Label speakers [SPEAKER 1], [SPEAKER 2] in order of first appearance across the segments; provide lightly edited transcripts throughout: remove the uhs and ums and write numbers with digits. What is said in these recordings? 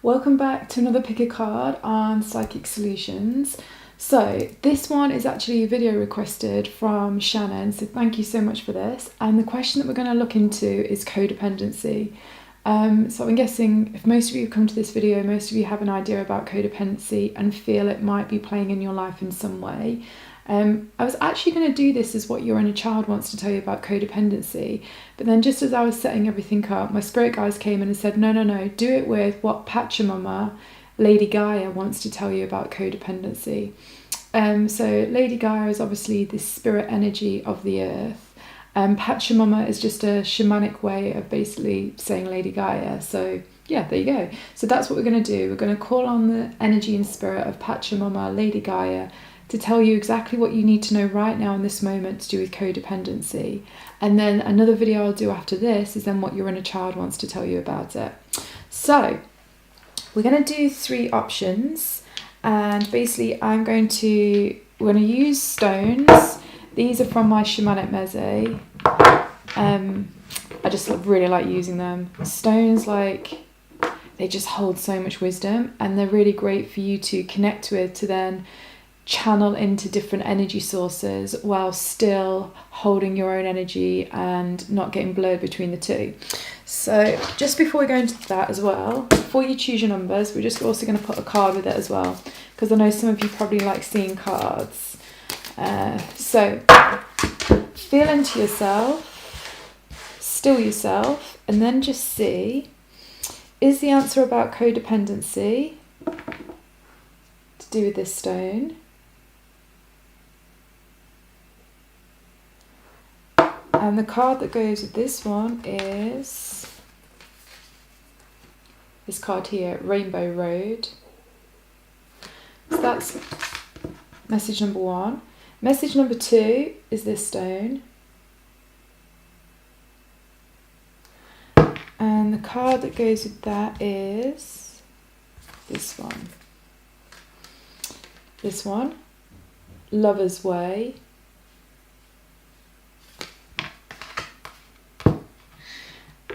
[SPEAKER 1] Welcome back to another pick a card on Psychic Solutions. So this one is actually a video requested from Shannon, so thank you so much for this. And the question that we're going to look into is codependency. So I'm guessing if most of you have come to this video, most of you have an idea about codependency and feel it might be playing in your life in some way. I was actually going to do this as what your inner child wants to tell you about codependency, but then just as I was setting everything up, my spirit guides came in and said, no, do it with what Pachamama, Lady Gaia, wants to tell you about codependency. So Lady Gaia is obviously the spirit energy of the earth. Pachamama is just a shamanic way of basically saying Lady Gaia. So yeah, there you go. So that's what we're going to do. We're going to call on the energy and spirit of Pachamama, Lady Gaia, to tell you exactly what you need to know right now in this moment to do with codependency. And then another video I'll do after this is then what your inner child wants to tell you about it. So we're going to do 3 options, and basically we're going to use stones. These are from my shamanic meze. I just really like using them. Stones, they just hold so much wisdom, and they're really great for you to connect with, to then channel into different energy sources while still holding your own energy and not getting blurred between the two. So just before we go into that as well, before you choose your numbers, we're just also going to put a card with it as well, because I know some of you probably like seeing cards. So feel into yourself, still yourself, and then just see, is the answer about codependency to do with this stone? And the card that goes with this one is this card here, Rainbow Road. So that's message number 1. Message number 2 is this stone. And the card that goes with that is this one. This one, Lover's Way.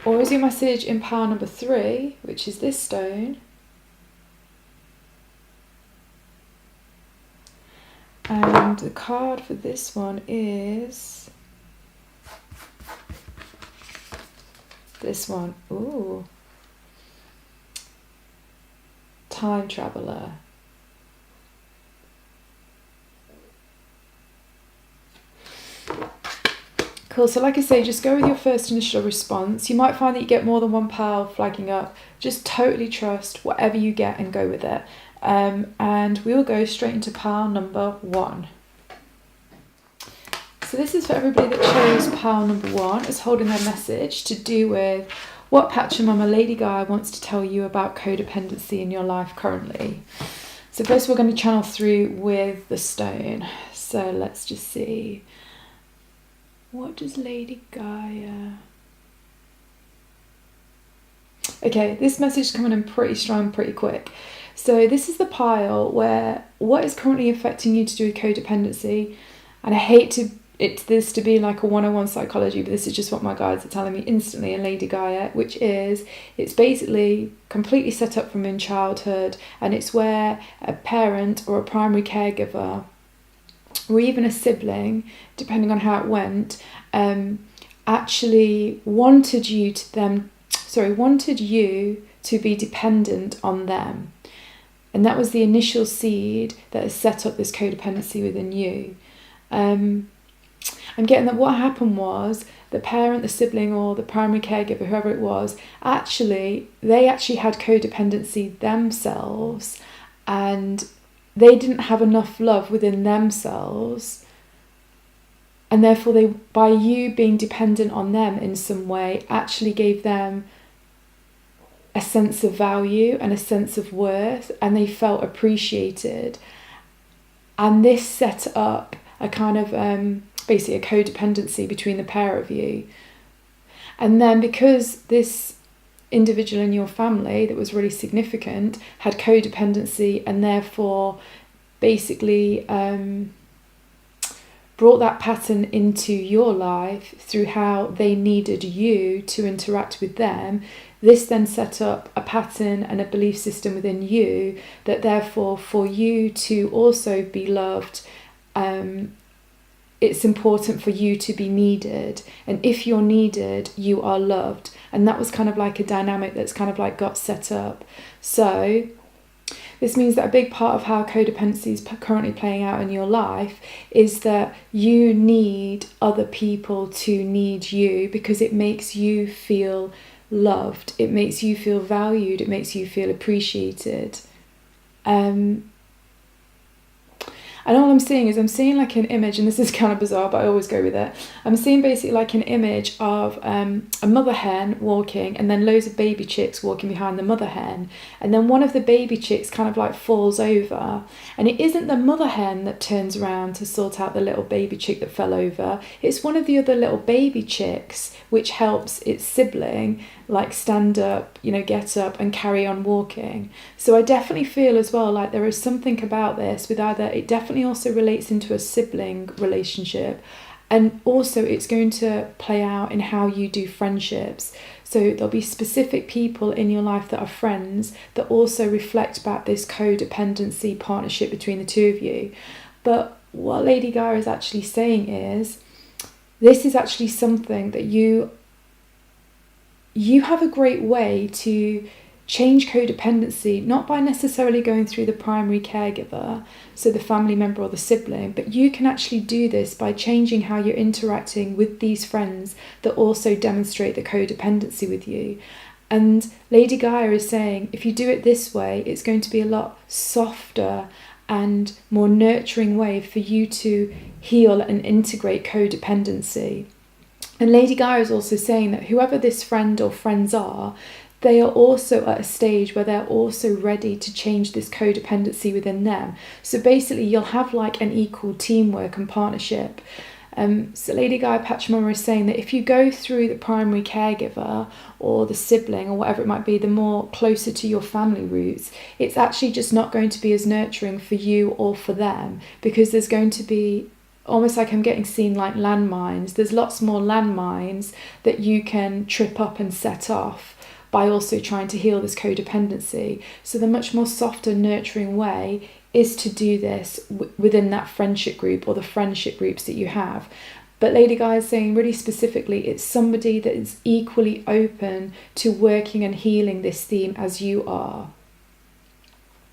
[SPEAKER 1] Or is your message in pile number 3, which is this stone. And the card for this one is this one. Ooh. Time Traveler. Cool, so like I say, just go with your first initial response. You might find that you get more than one pile flagging up. Just totally trust whatever you get and go with it. And we will go straight into pile number 1. So this is for everybody that chose pile number 1 as holding their message to do with what Pachamama Lady Gaia wants to tell you about codependency in your life currently. So first we're going to channel through with the stone. So let's just see. What does Lady Gaia... Okay, this message is coming in pretty strong, pretty quick. So this is the pile where what is currently affecting you to do with codependency. And I hate this to be like a 101 psychology, but this is just what my guides are telling me instantly in Lady Gaia, which is, it's basically completely set up from in childhood, and it's where a parent or a primary caregiver or even a sibling, depending on how it went, actually wanted you to be dependent on them. And that was the initial seed that has set up this codependency within you. I'm getting that what happened was the parent, the sibling, or the primary caregiver, whoever it was, they actually had codependency themselves, and they didn't have enough love within themselves, and therefore by you being dependent on them in some way actually gave them a sense of value and a sense of worth, and they felt appreciated. And this set up a kind of basically a codependency between the pair of you. And then because this individual in your family that was really significant had codependency, and therefore basically brought that pattern into your life through how they needed you to interact with them, this then set up a pattern and a belief system within you that therefore for you to also be loved, it's important for you to be needed. And if you're needed, you are loved. And that was kind of like a dynamic that's kind of like got set up. So this means that a big part of how codependency is currently playing out in your life is that you need other people to need you, because it makes you feel loved, it makes you feel valued, it makes you feel appreciated. And all I'm seeing is, I'm seeing like an image, and this is kind of bizarre, but I always go with it. I'm seeing basically like an image of a mother hen walking, and then loads of baby chicks walking behind the mother hen. And then one of the baby chicks kind of like falls over. And it isn't the mother hen that turns around to sort out the little baby chick that fell over. It's one of the other little baby chicks, which helps its sibling like stand up, get up and carry on walking. So I definitely feel as well like there is something about this with either, it definitely also relates into a sibling relationship, and also it's going to play out in how you do friendships. So there'll be specific people in your life that are friends that also reflect back this codependency partnership between the two of you. But what Lady Gaia is actually saying is, this is actually something that you have a great way to change codependency, not by necessarily going through the primary caregiver, so the family member or the sibling, but you can actually do this by changing how you're interacting with these friends that also demonstrate the codependency with you. And Lady Gaia is saying, if you do it this way, it's going to be a lot softer and more nurturing way for you to heal and integrate codependency. And Lady Gaia is also saying that whoever this friend or friends are, they are also at a stage where they're also ready to change this codependency within them. So basically you'll have like an equal teamwork and partnership. So Lady Gaia Pachamama is saying that if you go through the primary caregiver or the sibling or whatever it might be, the more closer to your family roots, it's actually just not going to be as nurturing for you or for them, because there's going to be almost like I'm getting seen like landmines. There's lots more landmines that you can trip up and set off by also trying to heal this codependency. So the much more softer, nurturing way is to do this within that friendship group or the friendship groups that you have. But Lady Gaia is saying really specifically, it's somebody that is equally open to working and healing this theme as you are.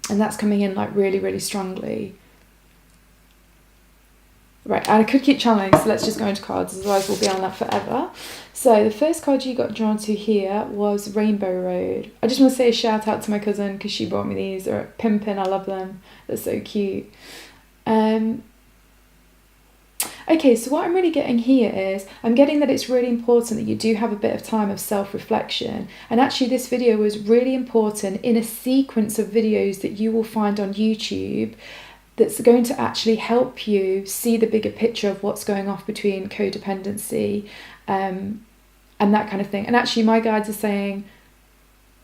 [SPEAKER 1] And that's coming in like really, really strongly. Right, and I could keep channeling, so let's just go into cards, otherwise we'll be on that forever. So the first card you got drawn to here was Rainbow Road. I just want to say a shout out to my cousin because she bought me these. They're pimping, I love them. They're so cute. Okay, so what I'm really getting here is, I'm getting that it's really important that you do have a bit of time of self-reflection. And actually this video was really important in a sequence of videos that you will find on YouTube that's going to actually help you see the bigger picture of what's going on between codependency and that kind of thing. And actually my guides are saying,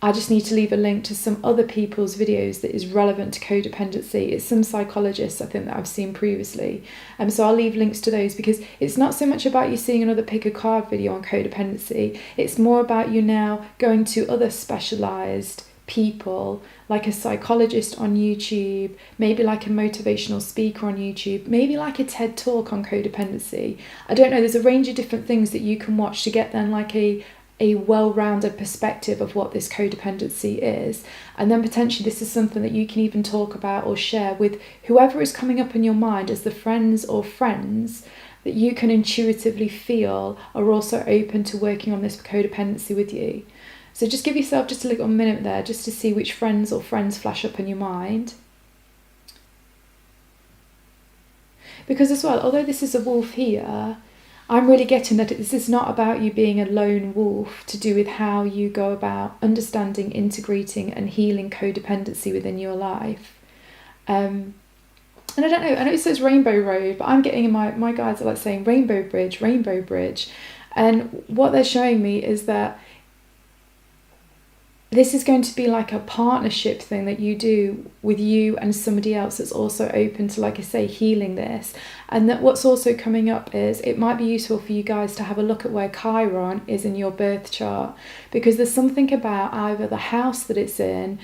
[SPEAKER 1] I just need to leave a link to some other people's videos that is relevant to codependency. It's some psychologists, I think, that I've seen previously. So I'll leave links to those, because it's not so much about you seeing another pick a card video on codependency. It's more about you now going to other specialised people, like a psychologist on YouTube, maybe like a motivational speaker on YouTube, maybe like a TED talk on codependency. I don't know, there's a range of different things that you can watch to get then like a well-rounded perspective of what this codependency is. And then potentially this is something that you can even talk about or share with whoever is coming up in your mind as the friends or friends that you can intuitively feel are also open to working on this codependency with you. So just give yourself just a little minute there just to see which friends or friends flash up in your mind. Because as well, although this is a wolf here, I'm really getting that this is not about you being a lone wolf, to do with how you go about understanding, integrating and healing codependency within your life. And I don't know, I know it says Rainbow Road, but I'm getting in my guides are like saying Rainbow Bridge, Rainbow Bridge. And what they're showing me is that this is going to be like a partnership thing that you do with you and somebody else that's also open to, like I say, healing this. And that what's also coming up is it might be useful for you guys to have a look at where Chiron is in your birth chart, because there's something about either the house that it's in,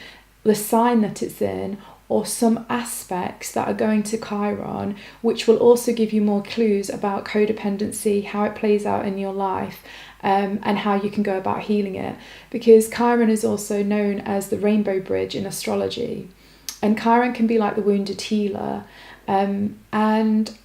[SPEAKER 1] the sign that it's in, or some aspects that are going to Chiron, which will also give you more clues about codependency, how it plays out in your life, and how you can go about healing it. Because Chiron is also known as the rainbow bridge in astrology, and Chiron can be like the wounded healer. And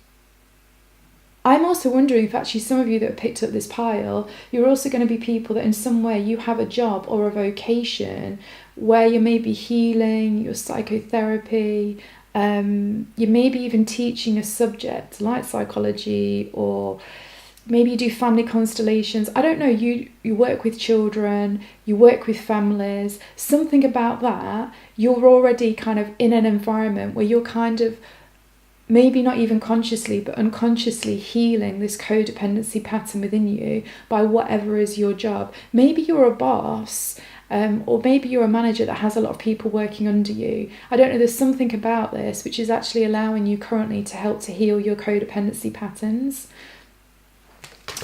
[SPEAKER 1] I'm also wondering if actually some of you that have picked up this pile, you're also going to be people that in some way you have a job or a vocation where you may be healing, your psychotherapy, you may be even teaching a subject like psychology, or maybe you do family constellations. I don't know, you work with children, you work with families, something about that. You're already kind of in an environment where you're kind of maybe not even consciously but unconsciously healing this codependency pattern within you by whatever is your job. Maybe you're a boss, or maybe you're a manager that has a lot of people working under you. I don't know, there's something about this which is actually allowing you currently to help to heal your codependency patterns.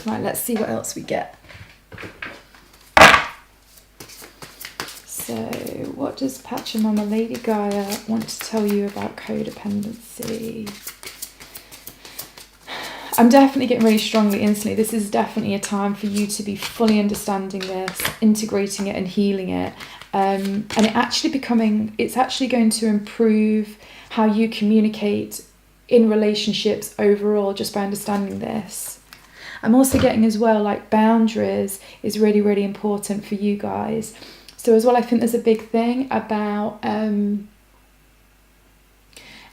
[SPEAKER 1] Right, let's see what else we get. So, what does Pachamama Lady Gaia want to tell you about codependency? I'm definitely getting really strongly instantly. This is definitely a time for you to be fully understanding this, integrating it and healing it. And it's actually going to improve how you communicate in relationships overall just by understanding this. I'm also getting as well, like, boundaries is really, really important for you guys. So as well, I think there's a big thing about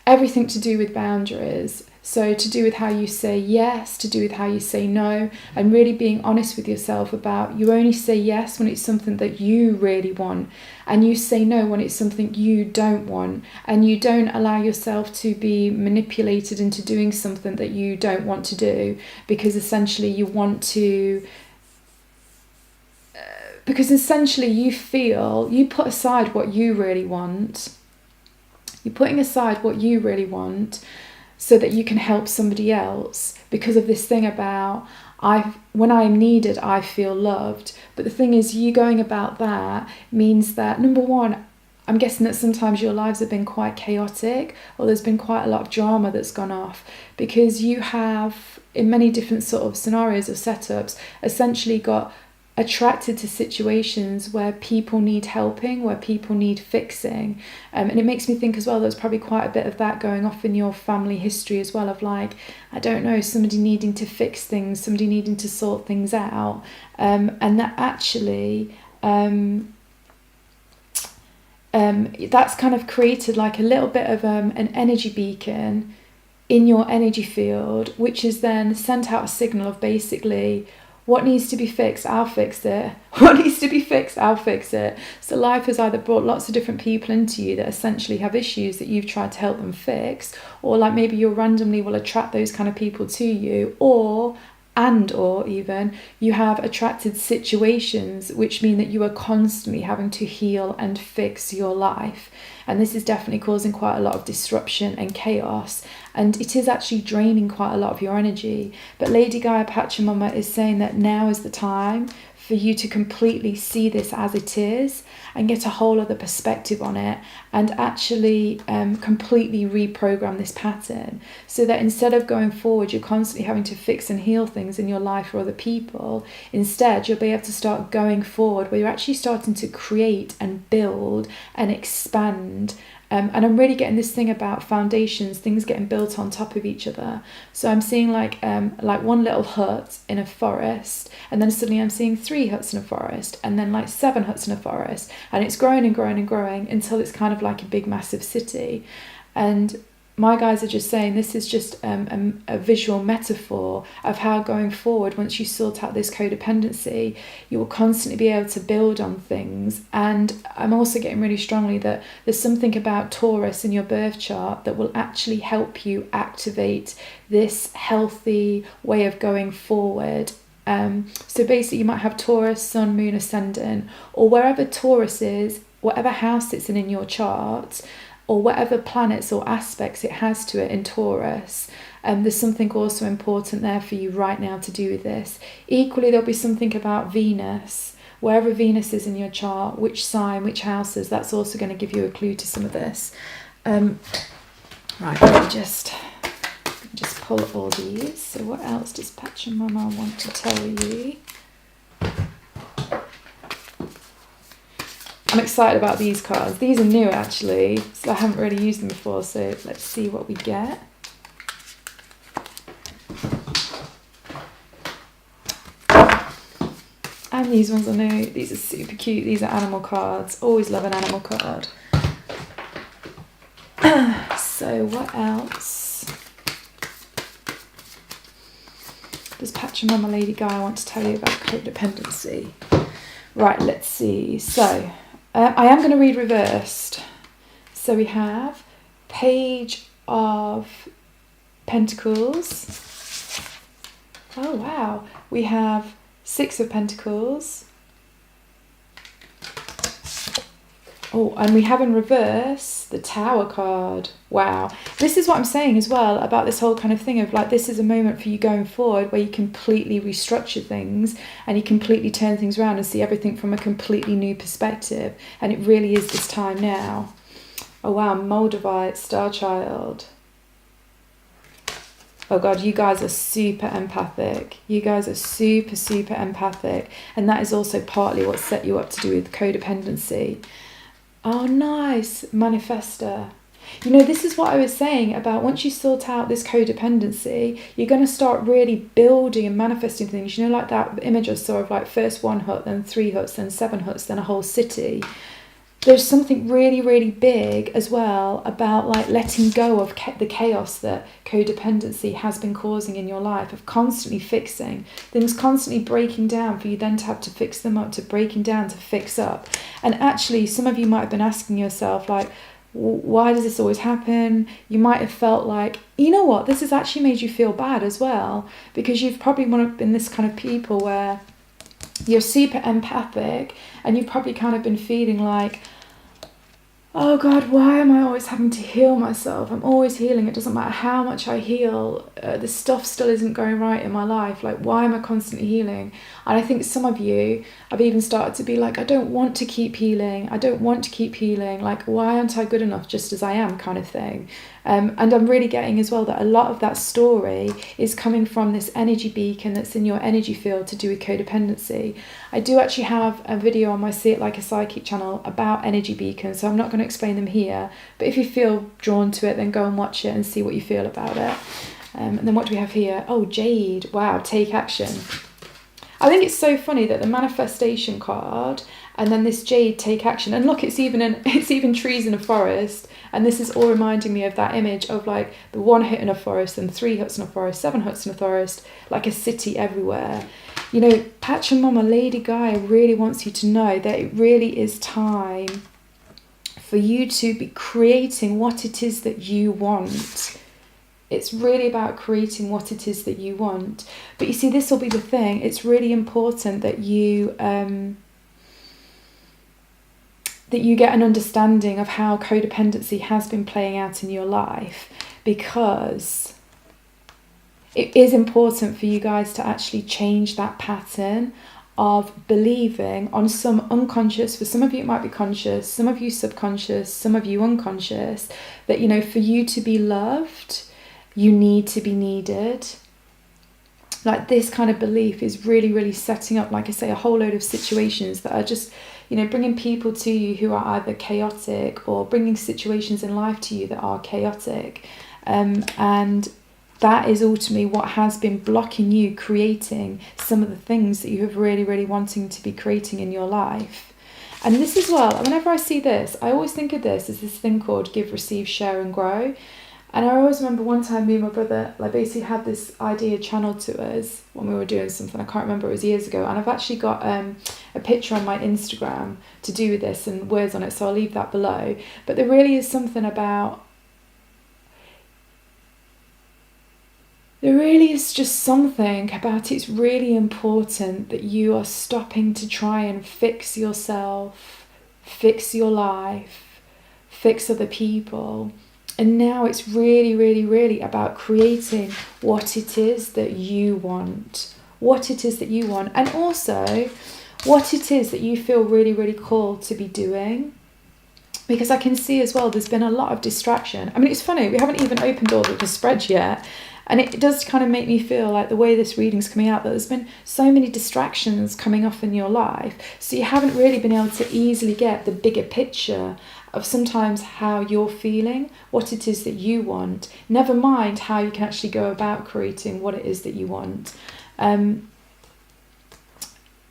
[SPEAKER 1] everything to do with boundaries. So to do with how you say yes, to do with how you say no, and really being honest with yourself about you only say yes when it's something that you really want, and you say no when it's something you don't want, and you don't allow yourself to be manipulated into doing something that you don't want to do, because essentially you want to... Because essentially you feel, you put aside what you really want. You're putting aside what you really want so that you can help somebody else, because of this thing about, when I'm needed, I feel loved. But the thing is, you going about that means that, number one, I'm guessing that sometimes your lives have been quite chaotic, or there's been quite a lot of drama that's gone off, because you have, in many different sort of scenarios or setups, essentially got attracted to situations where people need helping, where people need fixing. And it makes me think as well, there's probably quite a bit of that going off in your family history as well, of like, I don't know, somebody needing to fix things, somebody needing to sort things out. And that actually, that's kind of created like a little bit of an energy beacon in your energy field, which is then sent out a signal of basically, what needs to be fixed, I'll fix it. What needs to be fixed, I'll fix it. So life has either brought lots of different people into you that essentially have issues that you've tried to help them fix, or like maybe you randomly will attract those kind of people to you, or even you have attracted situations which mean that you are constantly having to heal and fix your life. And this is definitely causing quite a lot of disruption and chaos, and it is actually draining quite a lot of your energy. But Lady Gaia Pachamama is saying that now is the time for you to completely see this as it is and get a whole other perspective on it, and actually completely reprogram this pattern, so that instead of going forward you're constantly having to fix and heal things in your life for other people, instead you'll be able to start going forward where you're actually starting to create and build and expand. And I'm really getting this thing about foundations, things getting built on top of each other. So I'm seeing like one little hut in a forest, and then suddenly I'm seeing 3 huts in a forest, and then like 7 huts in a forest, and it's growing and growing and growing until it's kind of like a big massive city. And my guys are just saying this is just a visual metaphor of how going forward, once you sort out this codependency, you will constantly be able to build on things. And I'm also getting really strongly that there's something about Taurus in your birth chart that will actually help you activate this healthy way of going forward So basically you might have Taurus, Sun, Moon, Ascendant, or wherever Taurus is, whatever house it's in your chart, or whatever planets or aspects it has to it in Taurus. There's something also important there for you right now to do with this. Equally, there'll be something about Venus. Wherever Venus is in your chart, which sign, which houses, that's also going to give you a clue to some of this. Right, let me just pull all these. So what else does Pachamama want to tell you? I'm excited about these cards. These are new actually, so I haven't really used them before, so let's see what we get. And these ones are new. These are super cute. These are animal cards. Always love an animal card. So what else does Pachamama Lady Gaia want to tell you about codependency? Right, let's see. So I am going to read reversed. So we have Page of Pentacles. Oh wow. We have Six of Pentacles. Oh, and we have in reverse the Tower card. Wow. This is what I'm saying as well about this whole kind of thing of like, this is a moment for you going forward where you completely restructure things and you completely turn things around and see everything from a completely new perspective. And it really is this time now. Oh wow, Moldavite, Star Child. Oh God, you guys are super empathic. You guys are super, super empathic. And that is also partly what set you up to do with codependency. Oh, nice. Manifester. You know, this is what I was saying about once you sort out this codependency, you're going to start really building and manifesting things. You know, like that image I saw of like first one hut, then 3 huts, then 7 huts, then a whole city. There's something really, really big as well about like letting go of the chaos that codependency has been causing in your life, of constantly fixing things, constantly breaking down for you then to have to fix them up, to breaking down to fix up. And actually, some of you might have been asking yourself like, why does this always happen? You might have felt like, you know what, this has actually made you feel bad as well, because you've probably been this kind of people where you're super empathic and you've probably kind of been feeling like, oh God, why am I always having to heal myself? I'm always healing. It doesn't matter how much I heal. The stuff still isn't going right in my life. Like, why am I constantly healing? And I think some of you have even started to be like, I don't want to keep healing. I don't want to keep healing. Like, why aren't I good enough just as I am, kind of thing. And I'm really getting as well that a lot of that story is coming from this energy beacon that's in your energy field to do with codependency. I do actually have a video on my See It Like a Psychic channel about energy beacons, so I'm not going to explain them here. But if you feel drawn to it, then go and watch it and see what you feel about it. And then what do we have here? Oh, Jade. Wow, take action. I think it's so funny that the manifestation card and then this Jade, take action. And look, it's even trees in a forest. And this is all reminding me of that image of like the 1 hut in a forest and 3 huts in a forest, 7 huts in a forest, like a city everywhere. You know, Pachamama Lady Gaia really wants you to know that it really is time for you to be creating what it is that you want. It's really about creating what it is that you want. But you see, this will be the thing. It's really important that you get an understanding of how codependency has been playing out in your life, because it is important for you guys to actually change that pattern of believing on some unconscious, for some of you it might be conscious, some of you subconscious, some of you unconscious, that, you know, for you to be loved, you need to be needed. Like, this kind of belief is really, really setting up, like I say, a whole load of situations that are just, you know, bringing people to you who are either chaotic, or bringing situations in life to you that are chaotic. And that is ultimately what has been blocking you creating some of the things that you have really, really wanting to be creating in your life. And this as well, whenever I see this, I always think of this as this thing called give, receive, share and grow. And I always remember one time me and my brother like basically had this idea channeled to us when we were doing something. I can't remember, it was years ago. And I've actually got a picture on my Instagram to do with this and words on it, so I'll leave that below. But there really is something about there really is just something about it's really important that you are stopping to try and fix yourself, fix your life, fix other people. And now it's really, really, really about creating what it is that you want. What it is that you want. And also, what it is that you feel really, really called to be doing. Because I can see as well, there's been a lot of distraction. I mean, it's funny, we haven't even opened all the spreads yet. And it does kind of make me feel like the way this reading's coming out, that there's been so many distractions coming off in your life. So you haven't really been able to easily get the bigger picture of sometimes how you're feeling, what it is that you want, never mind how you can actually go about creating what it is that you want. And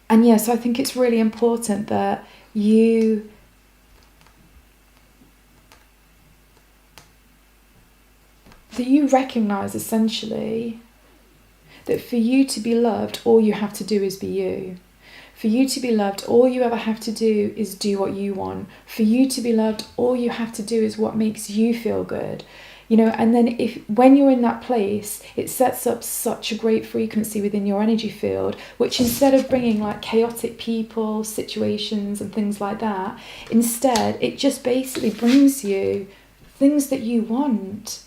[SPEAKER 1] yeah, so I think it's really important that you recognise essentially that for you to be loved, all you have to do is be you. For you to be loved, all you ever have to do is do what you want. For you to be loved, all you have to do is what makes you feel good. You know, and then when you're in that place, it sets up such a great frequency within your energy field, which instead of bringing like chaotic people, situations and things like that, instead it just basically brings you things that you want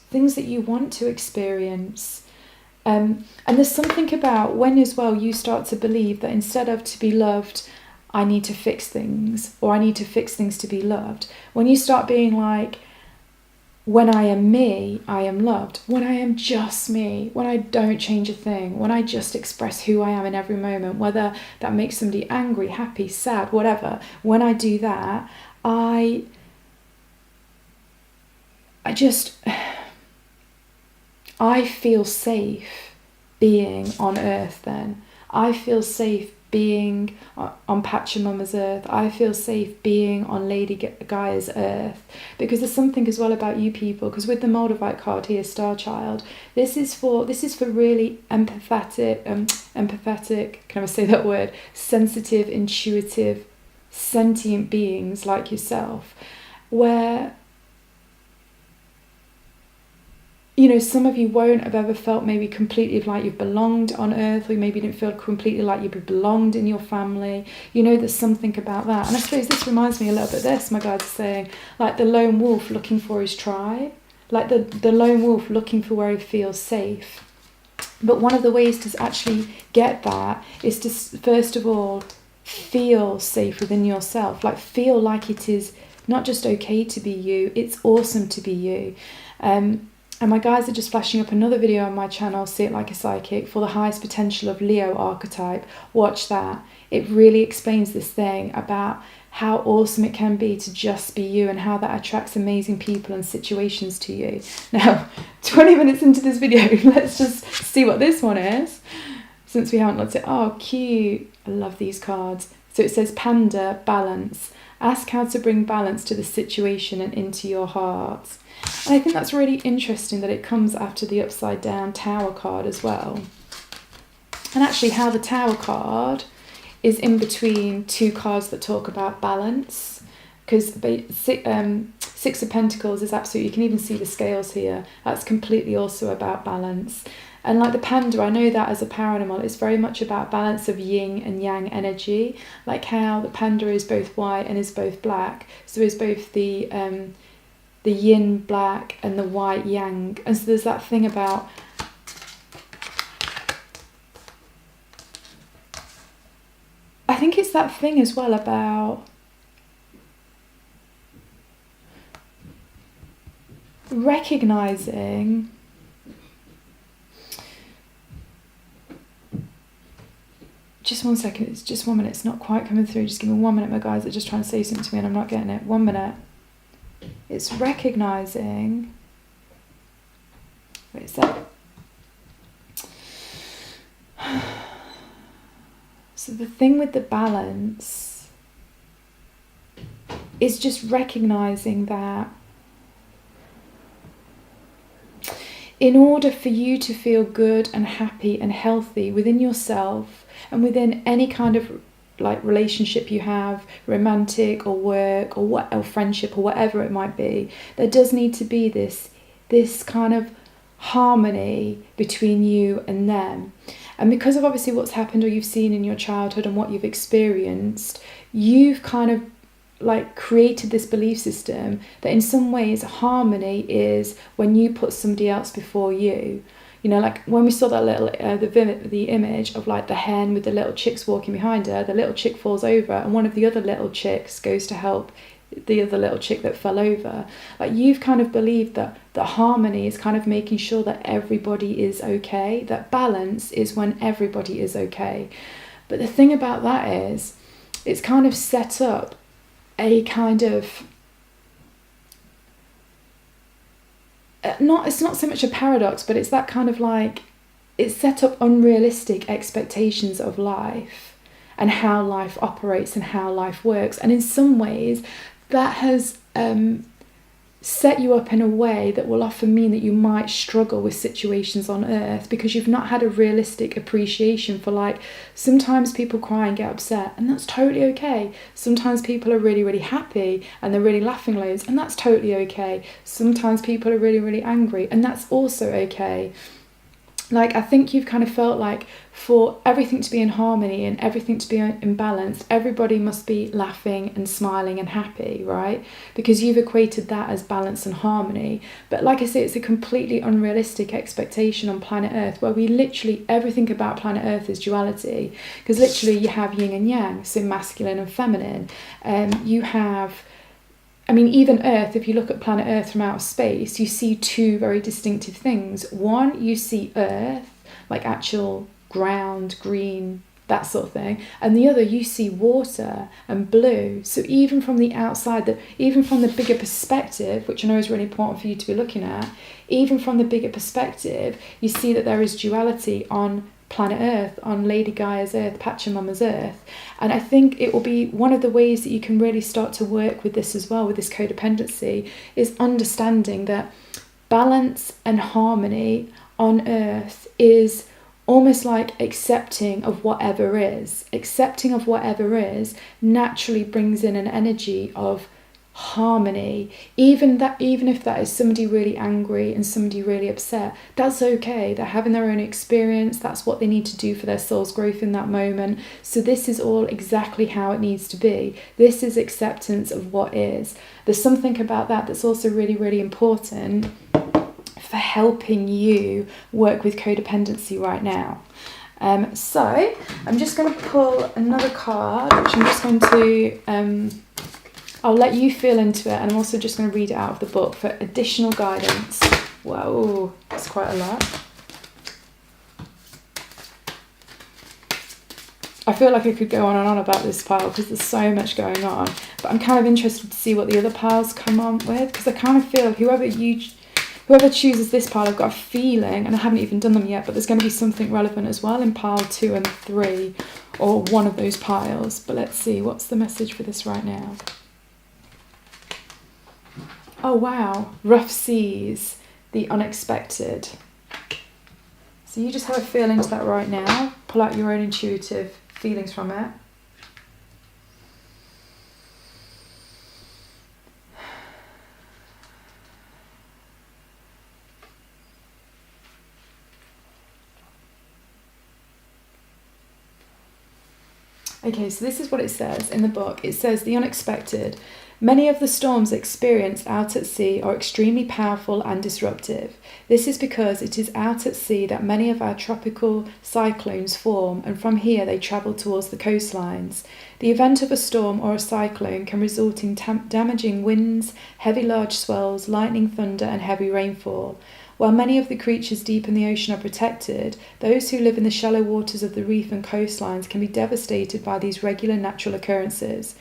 [SPEAKER 1] to experience. And there's something about when as well you start to believe that instead of to be loved, I need to fix things, or I need to fix things to be loved. When you start being like, when I am me, I am loved. When I am just me, when I don't change a thing, when I just express who I am in every moment, whether that makes somebody angry, happy, sad, whatever, when I do that, I feel safe being on earth then. I feel safe being on Pachamama's earth. I feel safe being on Lady Gaia's earth. Because there's something as well about you people, because with the Moldavite card here, Star Child, this is for really empathetic, can I say that word? Sensitive, intuitive, sentient beings like yourself, where you know, some of you won't have ever felt maybe completely like you've belonged on earth, or you maybe didn't feel completely like you belonged in your family. You know, there's something about that. And I suppose this reminds me a little bit of this, my guides are saying, like the lone wolf looking for his tribe, like the lone wolf looking for where he feels safe. But one of the ways to actually get that is to, first of all, feel safe within yourself, like feel like it is not just okay to be you, it's awesome to be you. And my guys are just flashing up another video on my channel, See It Like a Psychic, for the highest potential of Leo archetype. Watch that. It really explains this thing about how awesome it can be to just be you and how that attracts amazing people and situations to you. Now, 20 minutes into this video, let's just see what this one is, since we haven't looked at it. Oh, cute. I love these cards. So it says Panda, balance. Ask how to bring balance to the situation and into your heart. And I think that's really interesting that it comes after the upside down Tower card as well. And actually how the Tower card is in between two cards that talk about balance. Because Six of Pentacles is absolutely, you can even see the scales here. That's completely also about balance. And like the panda, I know that as a power animal, it's very much about balance of yin and yang energy. Like how the panda is both white and is both black. So is both the yin black and the white yang. And so there's that thing about I think it's that thing as well about recognizing just 1 second, it's just 1 minute, it's not quite coming through, just give me 1 minute, my guys are just trying to say something to me and I'm not getting it. 1 minute. It's recognizing, wait a sec. So the thing with the balance is just recognizing that in order for you to feel good and happy and healthy within yourself and within any kind of like relationship you have, romantic or work or friendship or whatever it might be, there does need to be this kind of harmony between you and them. And because of obviously what's happened or you've seen in your childhood and what you've experienced, you've kind of like created this belief system that in some ways harmony is when you put somebody else before you. You know, like when we saw that little the image of like the hen with the little chicks walking behind her, the little chick falls over and one of the other little chicks goes to help the other little chick that fell over. Like you've kind of believed that harmony is kind of making sure that everybody is okay, that balance is when everybody is okay. But the thing about that is it's kind of set up a kind of it's not so much a paradox, but it's that kind of like it's set up unrealistic expectations of life and how life operates and how life works. And in some ways that has set you up in a way that will often mean that you might struggle with situations on earth because you've not had a realistic appreciation for, like, sometimes people cry and get upset and that's totally okay. Sometimes people are really, really happy and they're really laughing loads and that's totally okay. Sometimes people are really, really angry and that's also okay. Like, I think you've kind of felt like for everything to be in harmony and everything to be in balance, everybody must be laughing and smiling and happy, right? Because you've equated that as balance and harmony. But like I say, it's a completely unrealistic expectation on planet Earth, where we literally, everything about planet Earth is duality. Because literally you have yin and yang, so masculine and feminine. You have... I mean, even Earth, if you look at planet Earth from outer space, you see two very distinctive things. One, you see Earth, like actual ground, green, that sort of thing. And the other, you see water and blue. So even from the outside, even from the bigger perspective, which I know is really important for you to be looking at, even from the bigger perspective, you see that there is duality on planet Earth, on Lady Gaia's Earth, Pachamama's Earth. And I think it will be one of the ways that you can really start to work with this as well, with this codependency, is understanding that balance and harmony on Earth is almost like accepting of whatever is. Accepting of whatever is naturally brings in an energy of harmony, even if that is somebody really angry and somebody really upset, that's okay. They're having their own experience. That's what they need to do for their soul's growth in that moment. So this is all exactly how it needs to be. This is acceptance of what is. There's something about that that's also really, really important for helping you work with codependency right now. So I'm just going to pull another card, which I'm just going to I'll let you feel into it, and I'm also just going to read it out of the book for additional guidance. Whoa, that's quite a lot. I feel like I could go on and on about this pile because there's so much going on, but I'm kind of interested to see what the other piles come on with, because I kind of feel whoever chooses this pile, I've got a feeling, and I haven't even done them yet, but there's going to be something relevant as well in pile 2 and 3, or one of those piles. But let's see, what's the message for this right now? Oh wow, rough seas, the unexpected. So you just have a feel into that right now. Pull out your own intuitive feelings from it. Okay, so this is what it says in the book. It says the unexpected. Many of the storms experienced out at sea are extremely powerful and disruptive. This is because it is out at sea that many of our tropical cyclones form, and from here they travel towards the coastlines. The event of a storm or a cyclone can result in damaging winds, heavy large swells, lightning, thunder, and heavy rainfall. While many of the creatures deep in the ocean are protected, those who live in the shallow waters of the reef and coastlines can be devastated by these regular natural occurrences.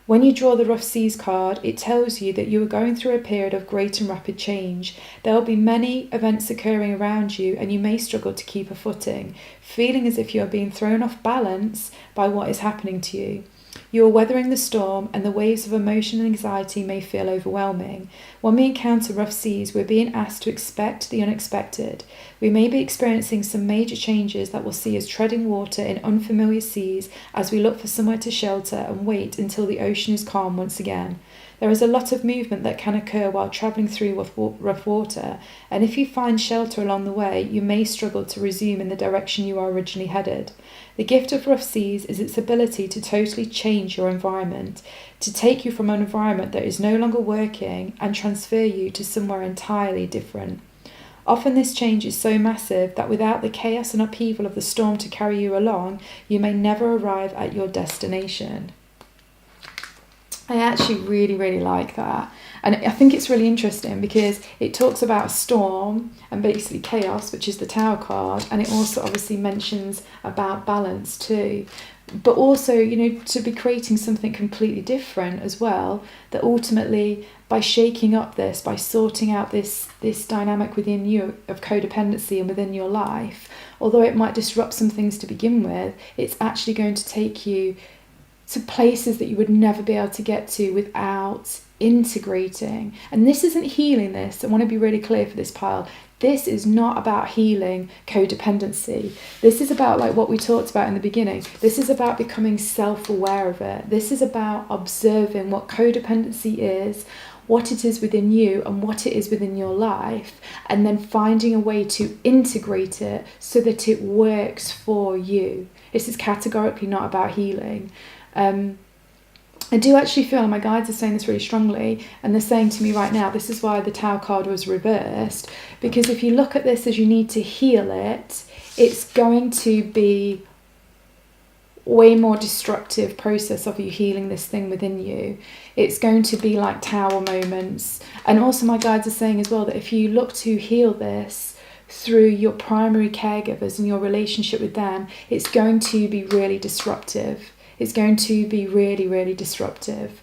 [SPEAKER 1] When you draw the rough seas card, it tells you that you are going through a period of great and rapid change. There will be many events occurring around you, and you may struggle to keep a footing, feeling as if you are being thrown off balance by what is happening to you. You are weathering the storm, and the waves of emotion and anxiety may feel overwhelming. When we encounter rough seas, we're being asked to expect the unexpected. We may be experiencing some major changes that will see us treading water in unfamiliar seas as we look for somewhere to shelter and wait until the ocean is calm once again. There is a lot of movement that can occur while travelling through rough water, and if you find shelter along the way, you may struggle to resume in the direction you are originally headed. The gift of rough seas is its ability to totally change your environment, to take you from an environment that is no longer working and transfer you to somewhere entirely different. Often this change is so massive that without the chaos and upheaval of the storm to carry you along, you may never arrive at your destination. I actually really, really like that. And I think it's really interesting because it talks about storm and basically chaos, which is the Tower card, and it also obviously mentions about balance too. But also, to be creating something completely different as well, that ultimately by shaking up this, by sorting out this dynamic within you of codependency and within your life, although it might disrupt some things to begin with, it's actually going to take you to places that you would never be able to get to without integrating. And this isn't healing this. I want to be really clear for this pile. This is not about healing codependency. This is about, like what we talked about in the beginning, this is about becoming self-aware of it. This is about observing what codependency is, what it is within you and what it is within your life, and then finding a way to integrate it so that it works for you. This is categorically not about healing. I do actually feel, and my guides are saying this really strongly, and they're saying to me right now, this is why the Tower card was reversed, because if you look at this as you need to heal it, it's going to be way more destructive process of you healing this thing within you. It's going to be like Tower moments. And also my guides are saying as well that if you look to heal this through your primary caregivers and your relationship with them, it's going to be really disruptive. It's going to be really, really disruptive.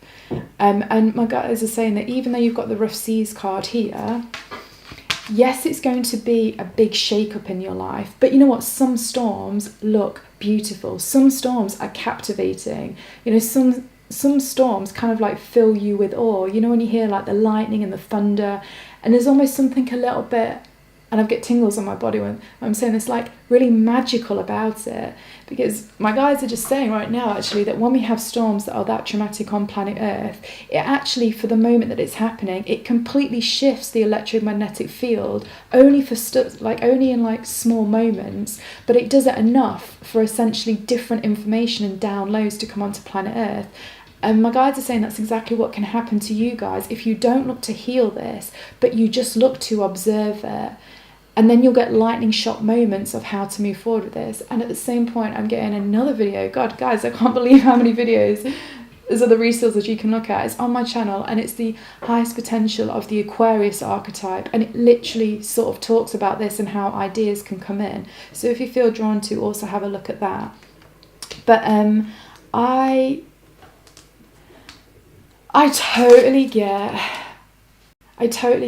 [SPEAKER 1] And my guides are saying that even though you've got the Rough Seas card here, yes, it's going to be a big shake-up in your life. But you know what? Some storms look beautiful. Some storms are captivating. Some storms kind of like fill you with awe. When you hear like the lightning and the thunder, and there's almost something a little bit, and I get tingles on my body when I'm saying this, like really magical about it. Because my guides are just saying right now, actually, that when we have storms that are that traumatic on planet Earth, it actually, for the moment that it's happening, it completely shifts the electromagnetic field, only for only in like small moments, but it does it enough for essentially different information and downloads to come onto planet Earth. And my guides are saying that's exactly what can happen to you guys if you don't look to heal this, but you just look to observe it. And then you'll get lightning shot moments of how to move forward with this. And at the same point, I'm getting another video. God, guys, I can't believe how many videos. There's other resources you can look at. It's on my channel, and it's the highest potential of the Aquarius archetype. And it literally sort of talks about this and how ideas can come in. So if you feel drawn to, also have a look at that. But I totally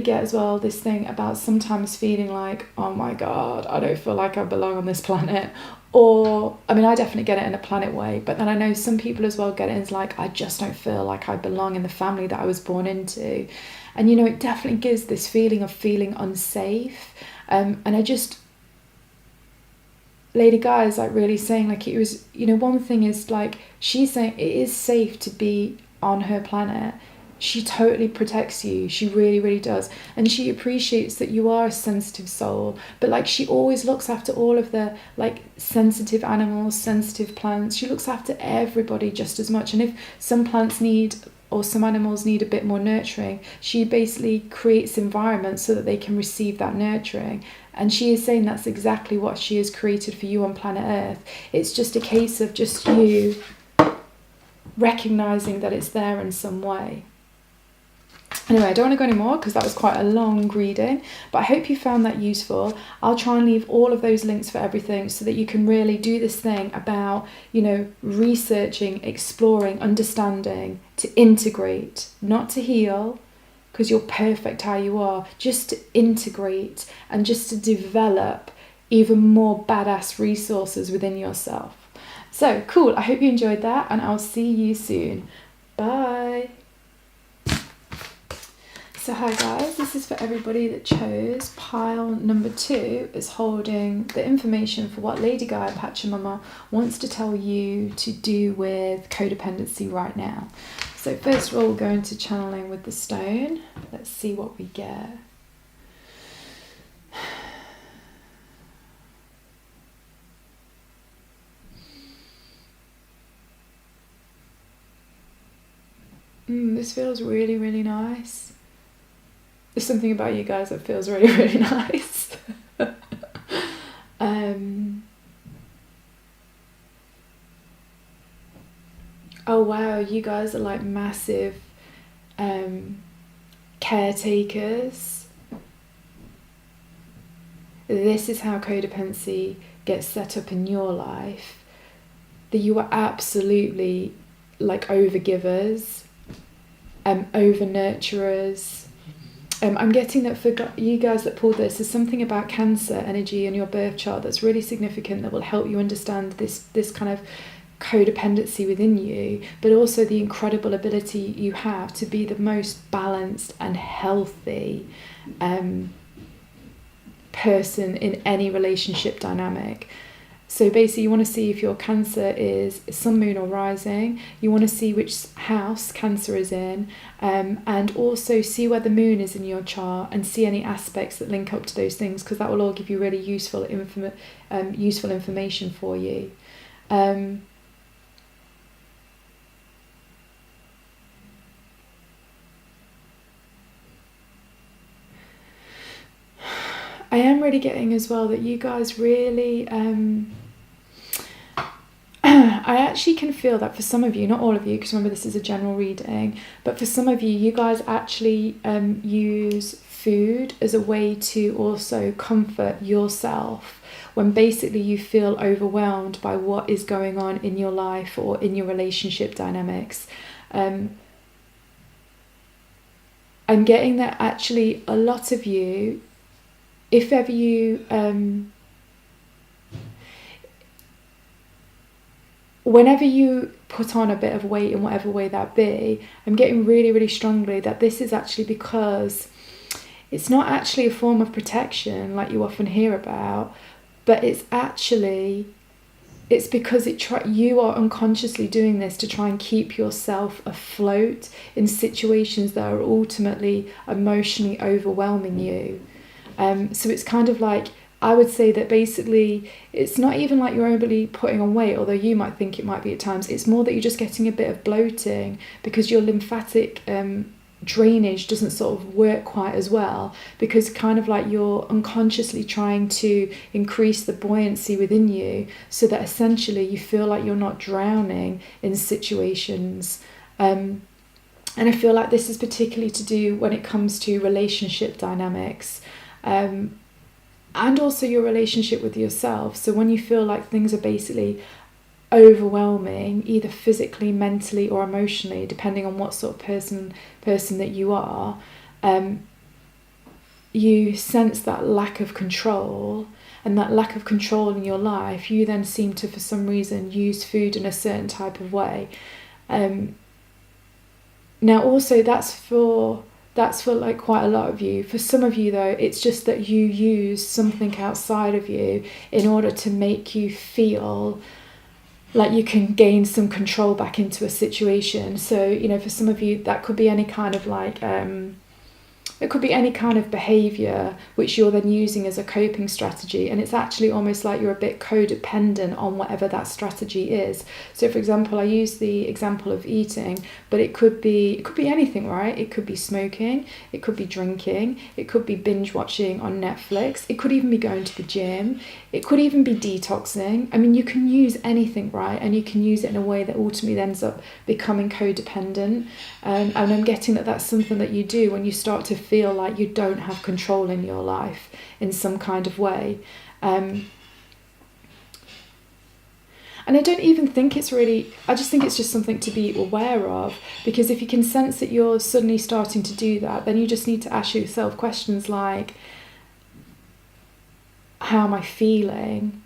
[SPEAKER 1] get as well this thing about sometimes feeling like, oh my God, I don't feel like I belong on this planet. Or, I definitely get it in a planet way, but then I know some people as well get it as like, I just don't feel like I belong in the family that I was born into. And, it definitely gives this feeling of feeling unsafe. And Lady Gaia is like really saying like it was, one thing is like, she's saying it is safe to be on her planet. She totally protects you. She really, really does. And she appreciates that you are a sensitive soul. But like she always looks after all of the like sensitive animals, sensitive plants. She looks after everybody just as much. And if some plants need or some animals need a bit more nurturing, she basically creates environments so that they can receive that nurturing. And she is saying that's exactly what she has created for you on planet Earth. It's just a case of just you recognizing that it's there in some way. Anyway, I don't want to go any more because that was quite a long reading, but I hope you found that useful. I'll try and leave all of those links for everything so that you can really do this thing about, researching, exploring, understanding, to integrate, not to heal, because you're perfect how you are, just to integrate and just to develop even more badass resources within yourself. So, cool. I hope you enjoyed that, and I'll see you soon. Bye. So hi guys, this is for everybody that chose pile number 2 is holding the information for what Lady Gaia Pachamama wants to tell you to do with codependency right now. So first of all, we'll go into channeling with the stone. Let's see what we get. This feels really, really nice. There's something about you guys that feels really, really nice. Oh wow, you guys are like massive caretakers. This is how codependency gets set up in your life. That you are absolutely like overgivers, over nurturers. I'm getting that for you guys that pulled this, there's something about Cancer energy in your birth chart that's really significant that will help you understand this kind of codependency within you, but also the incredible ability you have to be the most balanced and healthy person in any relationship dynamic. So basically you want to see if your Cancer is Sun, Moon or Rising. You want to see which house Cancer is in, and also see where the Moon is in your chart and see any aspects that link up to those things, because that will all give you really useful information for you. I am really getting as well that you guys really, I actually can feel that for some of you, not all of you, because remember this is a general reading, but for some of you, you guys actually use food as a way to also comfort yourself when basically you feel overwhelmed by what is going on in your life or in your relationship dynamics. I'm getting that actually a lot of you, if ever you, whenever you put on a bit of weight in whatever way that be, I'm getting really, really strongly that this is actually because it's not actually a form of protection like you often hear about, but it's because you are unconsciously doing this to try and keep yourself afloat in situations that are ultimately emotionally overwhelming you. So it's kind of like, I would say that basically it's not even like you're overly putting on weight, although you might think it might be at times. It's more that you're just getting a bit of bloating because your lymphatic drainage doesn't sort of work quite as well, because kind of like you're unconsciously trying to increase the buoyancy within you so that essentially you feel like you're not drowning in situations. And I feel like this is particularly to do when it comes to relationship dynamics. And also your relationship with yourself. So when you feel like things are basically overwhelming, either physically, mentally or emotionally, depending on what sort of person that you are, you sense that lack of control, and that lack of control in your life, you then seem to, for some reason, use food in a certain type of way. Now also that's for like quite a lot of you. For some of you though, it's just that you use something outside of you in order to make you feel like you can gain some control back into a situation. So, you know, for some of you, that could be any kind of like, it could be any kind of behaviour which you're then using as a coping strategy, and it's actually almost like you're a bit codependent on whatever that strategy is. So for example, I use the example of eating, but it could be anything, right? It could be smoking, it could be drinking, it could be binge watching on Netflix, it could even be going to the gym, it could even be detoxing. I mean, you can use anything, right? And you can use it in a way that ultimately ends up becoming codependent. And I'm getting that that's something that you do when you start to feel like you don't have control in your life in some kind of way. And I don't even think it's really, I just think it's just something to be aware of, because if you can sense that you're suddenly starting to do that, then you just need to ask yourself questions like, how am I feeling?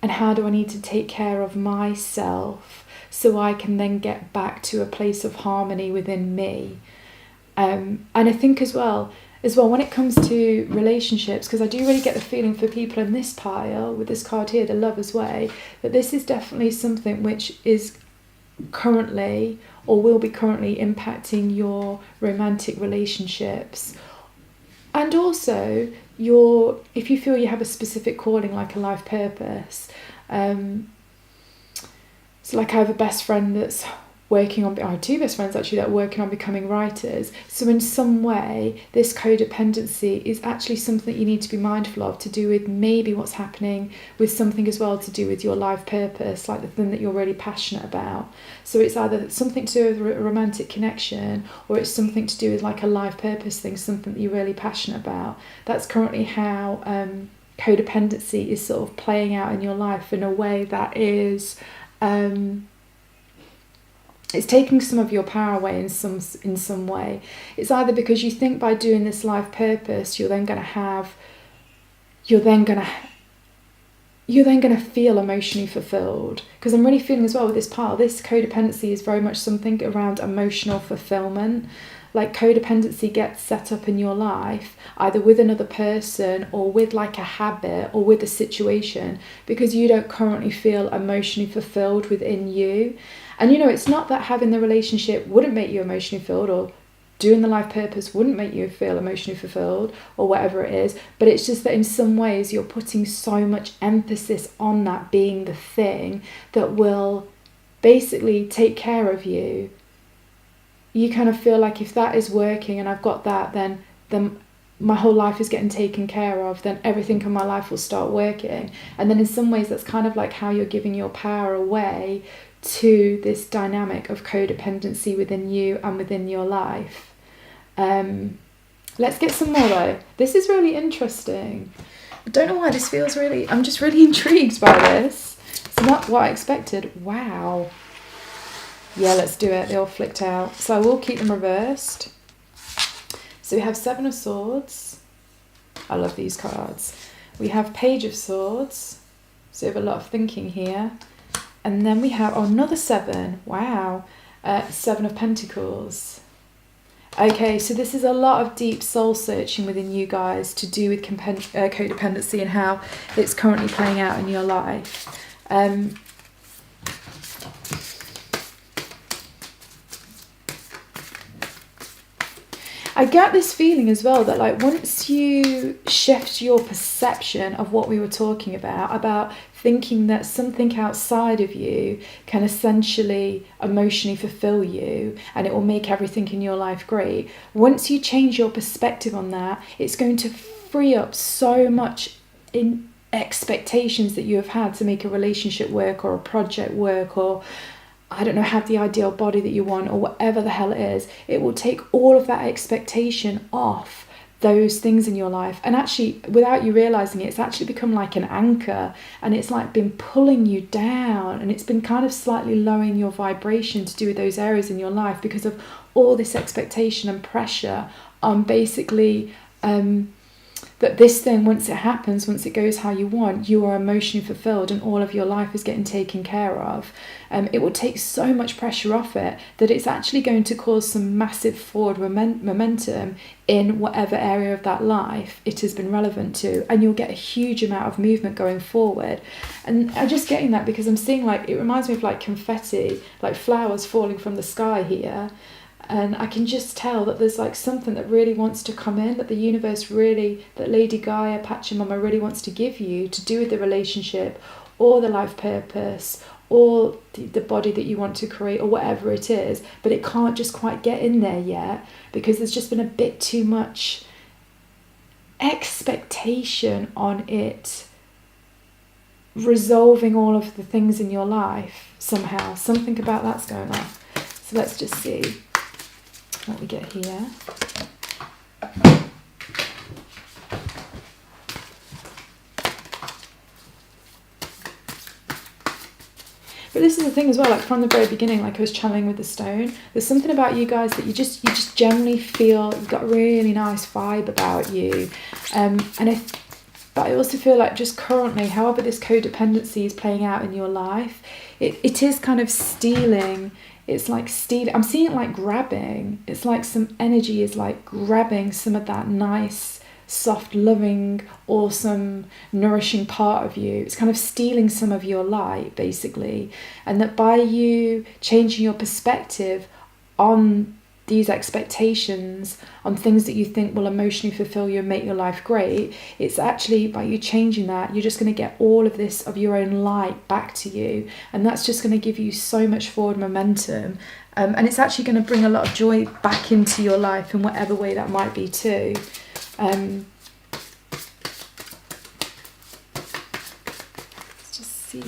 [SPEAKER 1] And how do I need to take care of myself so I can then get back to a place of harmony within me? And I think as well when it comes to relationships, because I do really get the feeling for people in this pile with this card here, the Lover's Way, that this is definitely something which is currently or will be currently impacting your romantic relationships. And also if you feel you have a specific calling, like a life purpose. So like I have a best friend that's working on, I have two best friends actually that are working on becoming writers. So in some way, this codependency is actually something that you need to be mindful of, to do with maybe what's happening with something as well to do with your life purpose, like the thing that you're really passionate about. So it's either something to do with a romantic connection, or it's something to do with like a life purpose thing, something that you're really passionate about. That's currently how codependency is sort of playing out in your life in a way that is... it's taking some of your power away in some way. It's either because you think by doing this life purpose you're then going to feel emotionally fulfilled. Because I'm really feeling as well with this part, this codependency is very much something around emotional fulfillment. Like codependency gets set up in your life either with another person or with like a habit or with a situation, because you don't currently feel emotionally fulfilled within you. And it's not that having the relationship wouldn't make you emotionally fulfilled, or doing the life purpose wouldn't make you feel emotionally fulfilled, or whatever it is, but it's just that in some ways you're putting so much emphasis on that being the thing that will basically take care of you. You kind of feel like if that is working and I've got that, then my whole life is getting taken care of, then everything in my life will start working. And then in some ways that's kind of like how you're giving your power away to this dynamic of codependency within you and within your life. Let's get some more though. This is really interesting. I don't know why this feels really... I'm just really intrigued by this. It's not what I expected. Wow. Yeah, let's do it. They all flicked out. So I will keep them reversed. So we have Seven of Swords. I love these cards. We have Page of Swords. So we have a lot of thinking here. And then we have another seven. Wow. Seven of Pentacles. Okay, so this is a lot of deep soul searching within you guys to do with codependency and how it's currently playing out in your life. I get this feeling as well that like once you shift your perception of what we were talking about thinking that something outside of you can essentially emotionally fulfill you and it will make everything in your life great, once you change your perspective on that, it's going to free up so much in expectations that you have had to make a relationship work or a project work, or I don't know, have the ideal body that you want, or whatever the hell it is. It will take all of that expectation off those things in your life, and actually without you realizing it, it's actually become like an anchor, and it's like been pulling you down, and it's been kind of slightly lowering your vibration to do with those areas in your life because of all this expectation and pressure on basically that this thing, once it happens, once it goes how you want, you are emotionally fulfilled and all of your life is getting taken care of. It will take so much pressure off it that it's actually going to cause some massive forward momentum in whatever area of that life it has been relevant to, and you'll get a huge amount of movement going forward. And I'm just getting that because I'm seeing, like, it reminds me of like confetti, like flowers falling from the sky here. And I can just tell that there's like something that really wants to come in, that the universe really, that Lady Gaia, Pachamama really wants to give you to do with the relationship or the life purpose or the body that you want to create or whatever it is. But it can't just quite get in there yet because there's just been a bit too much expectation on it resolving all of the things in your life somehow. Something about that's going on. So let's just see what we get here. But this is the thing as well, like from the very beginning, like I was channeling with the stone, there's something about you guys that you just generally feel you've got a really nice vibe about you. But I also feel like just currently, however this codependency is playing out in your life, it is kind of stealing. It's like stealing. I'm seeing it like grabbing. It's like some energy is like grabbing some of that nice soft, loving, awesome, nourishing part of you. It's kind of stealing some of your light, basically. And that by you changing your perspective on these expectations, on things that you think will emotionally fulfill you and make your life great, it's actually by you changing that, you're just going to get all of this of your own light back to you, and that's just going to give you so much forward momentum, and it's actually going to bring a lot of joy back into your life in whatever way that might be too. Let's just see.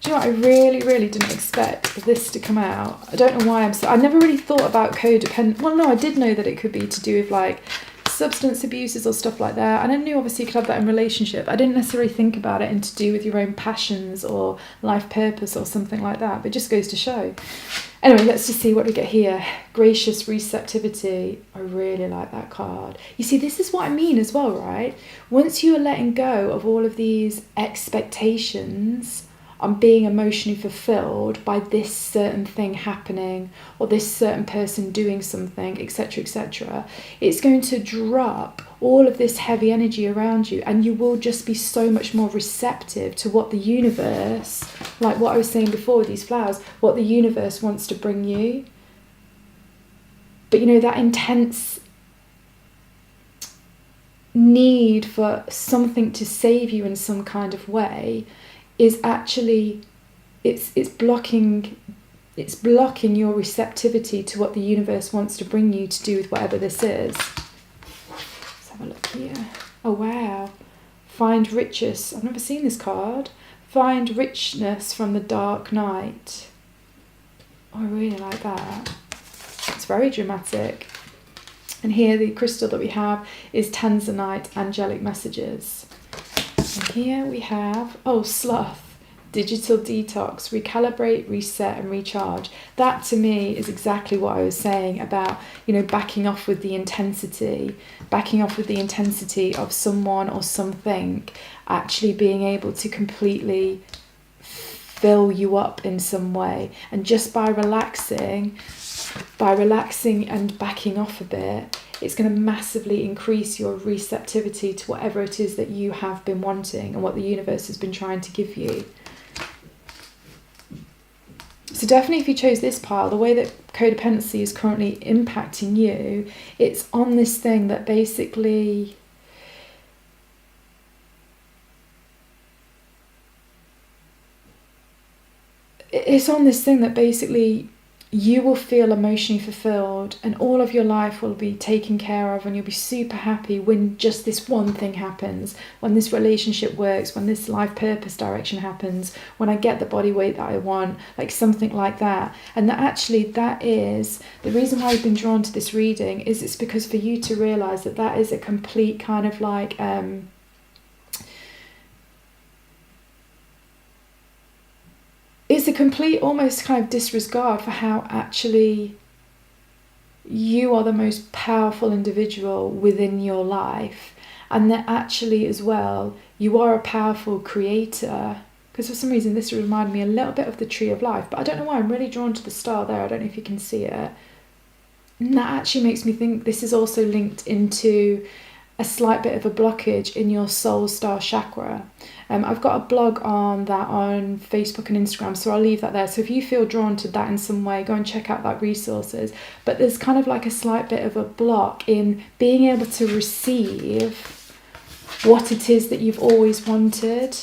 [SPEAKER 1] Do you know what? I really didn't expect this to come out. I don't know why I never really thought about codependent. Well, no, I did know that it could be to do with like substance abuses or stuff like that. And I knew obviously you could have that in relationship. I didn't necessarily think about it in to do with your own passions or life purpose or something like that. But it just goes to show. Anyway, let's just see what we get here. Gracious receptivity. I really like that card. You see, this is what I mean as well, right? Once you are letting go of all of these expectations on being emotionally fulfilled by this certain thing happening or this certain person doing something, etc., etc., it's going to drop all of this heavy energy around you, and you will just be so much more receptive to what the universe, like what I was saying before with these flowers, what the universe wants to bring you. But you know, that intense need for something to save you in some kind of way is actually, it's blocking your receptivity to what the universe wants to bring you to do with whatever this is. Let's have a look here. Oh wow. Find riches. I've never seen this card. Find richness from the dark night. Oh, I really like that. It's very dramatic. And here the crystal that we have is Tanzanite, angelic messages. And here we have, sloth, digital detox, recalibrate, reset and recharge. That to me is exactly what I was saying about, you know, backing off with the intensity of someone or something actually being able to completely fill you up in some way. And just by relaxing and backing off a bit, it's going to massively increase your receptivity to whatever it is that you have been wanting and what the universe has been trying to give you. So definitely if you chose this pile, the way that codependency is currently impacting you, it's on this thing that basically you will feel emotionally fulfilled and all of your life will be taken care of, and you'll be super happy when just this one thing happens, when this relationship works, when this life purpose direction happens, when I get the body weight that I want, like something like that. And that is the reason why I've been drawn to this reading, is it's because for you to realise that is a complete kind of like it's a complete almost kind of disregard for how actually you are the most powerful individual within your life, and that actually as well you are a powerful creator. Because for some reason this reminded me a little bit of the tree of life, but I don't know why I'm really drawn to the star there. I don't know if you can see it. And that actually makes me think this is also linked into a slight bit of a blockage in your soul star chakra. I've got a blog on that on Facebook and Instagram, so I'll leave that there. So if you feel drawn to that in some way, go and check out that resources. But there's kind of like a slight bit of a block in being able to receive what it is that you've always wanted.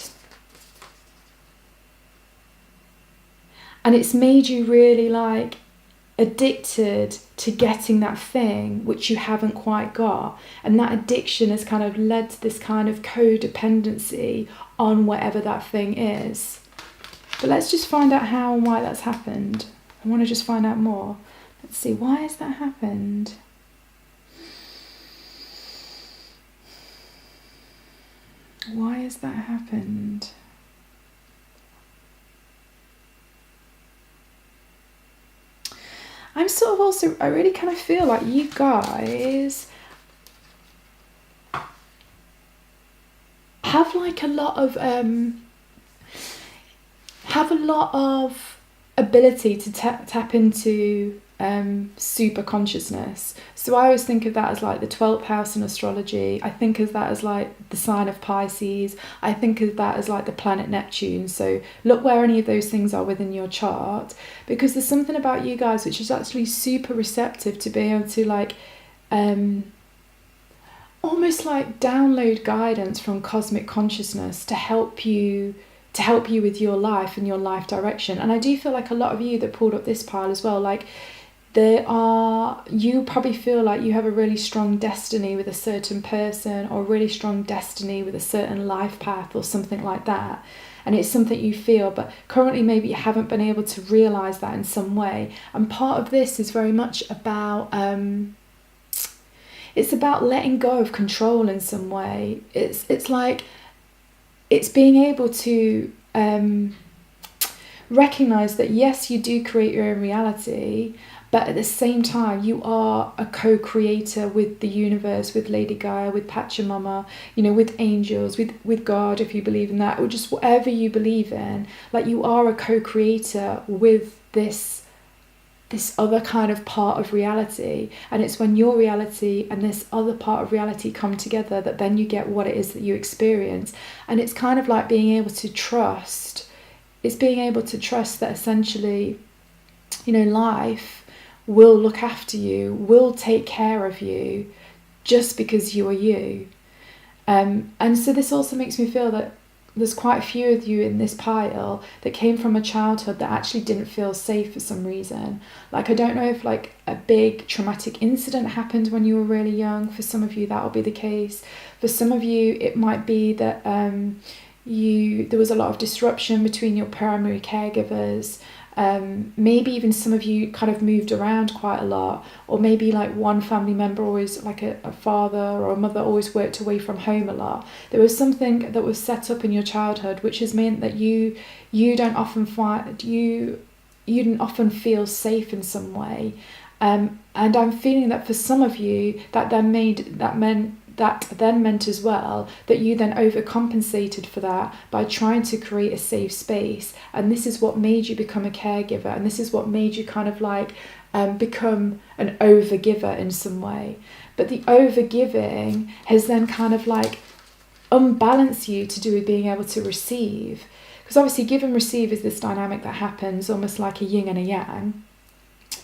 [SPEAKER 1] And it's made you really like addicted to getting that thing which you haven't quite got, and that addiction has kind of led to this kind of codependency on whatever that thing is. But let's just find out how and why that's happened. I want to just find out more. Let's see, why has that happened? Why has that happened? I'm sort of also, I really kind of feel like you guys have like a lot of ability to tap into super consciousness. So I always think of that as like the 12th house in astrology. I think of that as like the sign of Pisces. I think of that as like the planet Neptune. So look where any of those things are within your chart, because there's something about you guys which is actually super receptive to be able to like almost like download guidance from cosmic consciousness to help you with your life and your life direction. And I do feel like a lot of you that pulled up this pile as well, like you probably feel like you have a really strong destiny with a certain person, or a really strong destiny with a certain life path or something like that. And it's something you feel, but currently maybe you haven't been able to realize that in some way. And part of this is very much about it's about letting go of control in some way. It's like it's being able to recognize that yes, you do create your own reality, but at the same time you are a co-creator with the universe, with Lady Gaia, with Pachamama, with angels, with God, if you believe in that, or just whatever you believe in. Like, you are a co-creator with this other kind of part of reality. And it's when your reality and this other part of reality come together that then you get what it is that you experience. And it's kind of like being able to trust. It's being able to trust that essentially, life will look after you, will take care of you, just because you are you. And so this also makes me feel that there's quite a few of you in this pile that came from a childhood that actually didn't feel safe for some reason. Like, I don't know if like a big traumatic incident happened when you were really young. For some of you, that'll be the case. For some of you, it might be that there was a lot of disruption between your primary caregivers. Maybe even some of you kind of moved around quite a lot, or maybe like one family member always, like a father or a mother, always worked away from home a lot. There was something that was set up in your childhood which has meant that you don't often find you didn't often feel safe in some way, and I'm feeling that for some of you that then meant as well that you then overcompensated for that by trying to create a safe space. And this is what made you become a caregiver, and this is what made you kind of like become an overgiver in some way. But the overgiving has then kind of like unbalanced you to do with being able to receive, because obviously give and receive is this dynamic that happens almost like a yin and a yang.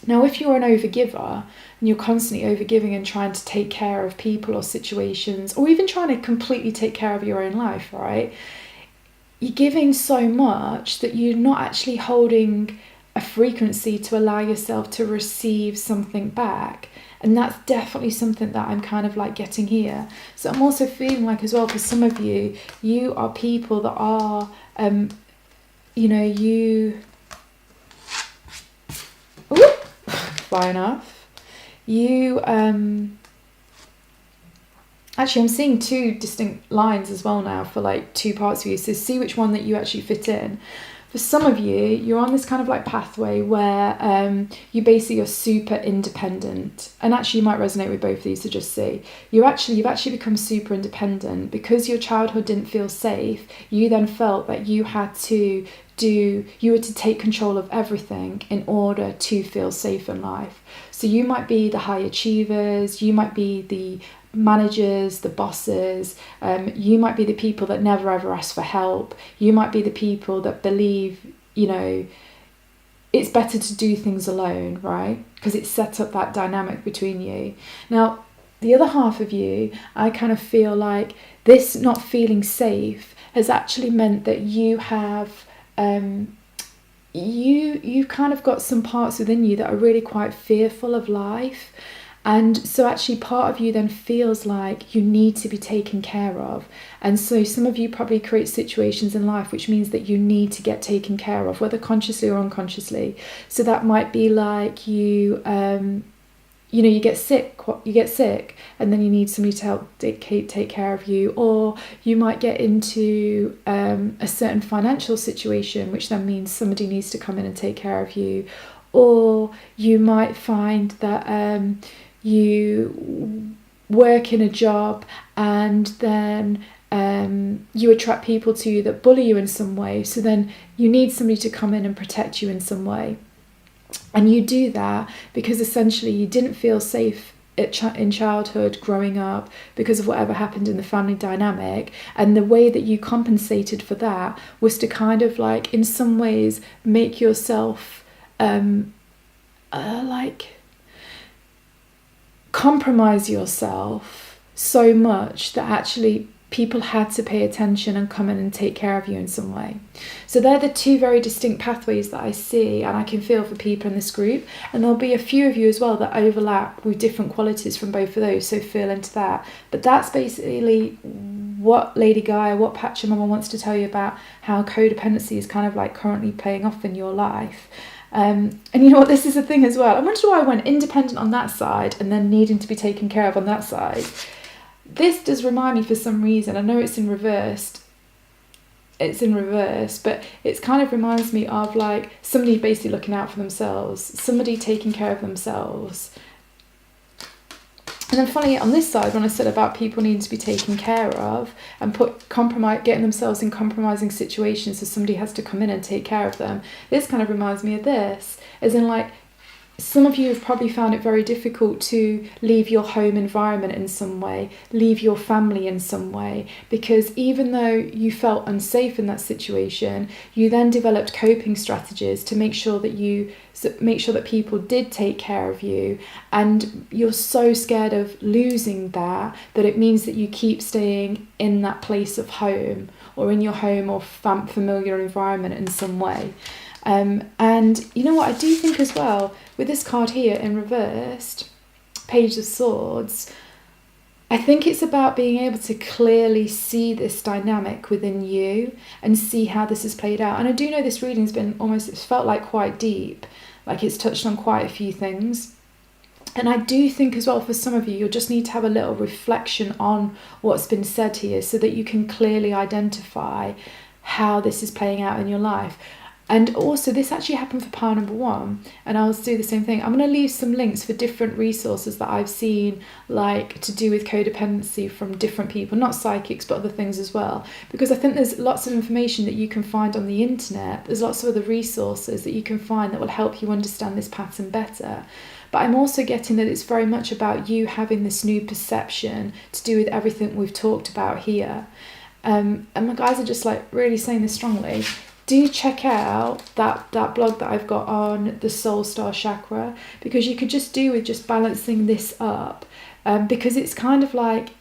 [SPEAKER 1] Now, if you're an overgiver and you're constantly overgiving and trying to take care of people or situations, or even trying to completely take care of your own life, right? You're giving so much that you're not actually holding a frequency to allow yourself to receive something back. And that's definitely something that I'm kind of like getting here. So I'm also feeling like as well, for some of you, you are people that are, fly enough. You actually, I'm seeing two distinct lines as well now for like two parts of you, so see which one that you actually fit in. For some of you, you're on this kind of like pathway where you basically are super independent, and actually you might resonate with both of these. So just see, you've actually become super independent because your childhood didn't feel safe. You then felt that you were to take control of everything in order to feel safe in life. So you might be the high achievers, you might be the managers, the bosses, you might be the people that never ever ask for help, you might be the people that believe, it's better to do things alone, right? Because it sets up that dynamic between you. Now, the other half of you, I kind of feel like this not feeling safe has actually meant that you have you've kind of got some parts within you that are really quite fearful of life. And so actually part of you then feels like you need to be taken care of. And so some of you probably create situations in life which means that you need to get taken care of, whether consciously or unconsciously. So that might be like you get sick and then you need somebody to help take care of you. Or you might get into a certain financial situation, which then means somebody needs to come in and take care of you. Or you might find that you work in a job and then you attract people to you that bully you in some way. So then you need somebody to come in and protect you in some way. And you do that because essentially you didn't feel safe in childhood growing up because of whatever happened in the family dynamic, and the way that you compensated for that was to kind of like in some ways make yourself like compromise yourself so much that actually people had to pay attention and come in and take care of you in some way. So they're the two very distinct pathways that I see and I can feel for people in this group. And there'll be a few of you as well that overlap with different qualities from both of those, so feel into that. But that's basically what Lady Gaia, what Pachamama wants to tell you about how codependency is kind of like currently playing off in your life. And you know what, this is a thing as well. I wonder why I went independent on that side and then needing to be taken care of on that side. This does remind me for some reason, I know it's in reverse, but it kind of reminds me of like somebody basically looking out for themselves, somebody taking care of themselves. And then finally on this side, when I said about people needing to be taken care of and getting themselves in compromising situations so somebody has to come in and take care of them, this kind of reminds me of this, as in like, some of you have probably found it very difficult to leave your home environment in some way, leave your family in some way, because even though you felt unsafe in that situation, you then developed coping strategies to make sure that people did take care of you, and you're so scared of losing that it means that you keep staying in that place of home or in your home or familiar environment in some way. And you know what I do think as well, with this card here in reversed, Page of Swords, I think it's about being able to clearly see this dynamic within you and see how this is played out. And I do know this reading's been it's felt like quite deep, like it's touched on quite a few things. And I do think as well for some of you, you'll just need to have a little reflection on what's been said here so that you can clearly identify how this is playing out in your life. And also, this actually happened for pile number 1, and I'll do the same thing. I'm going to leave some links for different resources that I've seen, like to do with codependency from different people, not psychics, but other things as well. Because I think there's lots of information that you can find on the internet. There's lots of other resources that you can find that will help you understand this pattern better. But I'm also getting that it's very much about you having this new perception to do with everything we've talked about here. And my guys are just like really saying this strongly. Do check out that blog that I've got on the Soul Star Chakra, because you could just do with just balancing this up, because it's kind of like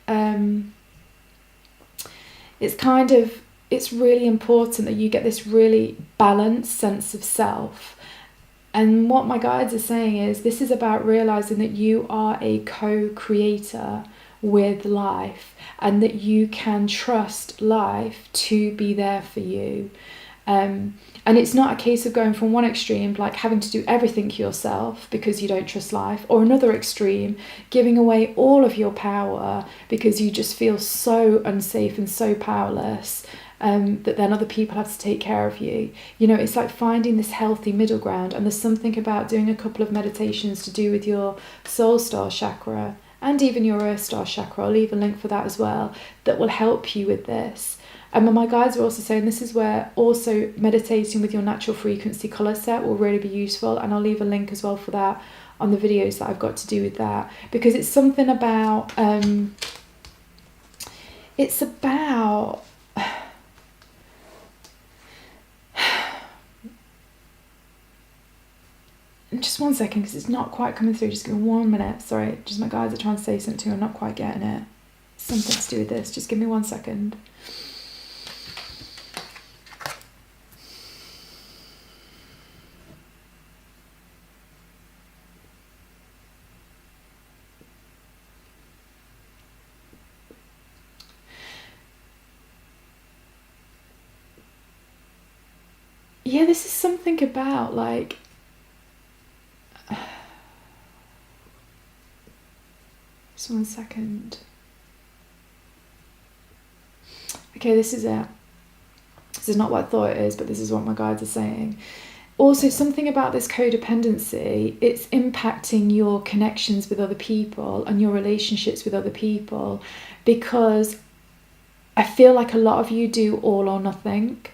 [SPEAKER 1] it's really important that you get this really balanced sense of self. And what my guides are saying is this is about realizing that you are a co-creator with life, and that you can trust life to be there for you. And it's not a case of going from one extreme, like having to do everything yourself because you don't trust life, or another extreme, giving away all of your power because you just feel so unsafe and so powerless, that then other people have to take care of you. You know, it's like finding this healthy middle ground. And there's something about doing a couple of meditations to do with your Soul Star Chakra and even your Earth Star Chakra. I'll leave a link for that as well, that will help you with this. And my guides are also saying this is where also meditating with your natural frequency colour set will really be useful. And I'll leave a link as well for that on the videos that I've got to do with that. Because it's something about, just one second, because it's not quite coming through. Just give me 1 minute. Sorry, just my guides are trying to say something to me. I'm not quite getting it. Something to do with this. Just give me 1 second. Yeah, this is something about like just 1 second. Okay, this is it. This is not what I thought it is, but this is what my guides are saying. Also, something about this codependency, it's impacting your connections with other people and your relationships with other people, because I feel like a lot of you do all or nothing.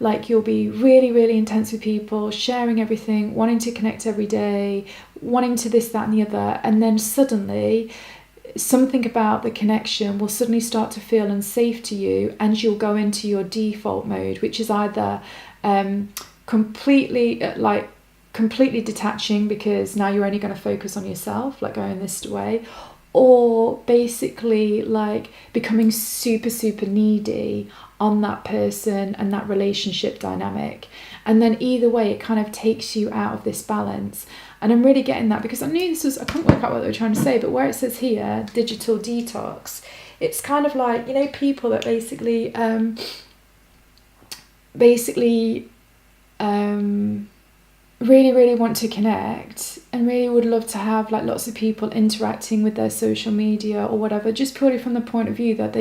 [SPEAKER 1] Like you'll be really, really intense with people, sharing everything, wanting to connect every day, wanting to this, that and the other. And then suddenly something about the connection will suddenly start to feel unsafe to you, and you'll go into your default mode, which is either completely detaching, because now you're only going to focus on yourself, like going this way, or basically like becoming super, super needy on that person and that relationship dynamic. And then either way, it kind of takes you out of this balance. And I'm really getting that, because I knew this was, I couldn't work out what they were trying to say, but where it says here, digital detox, it's kind of like, you know, people that basically really, really want to connect and really would love to have like lots of people interacting with their social media or whatever, just purely from the point of view that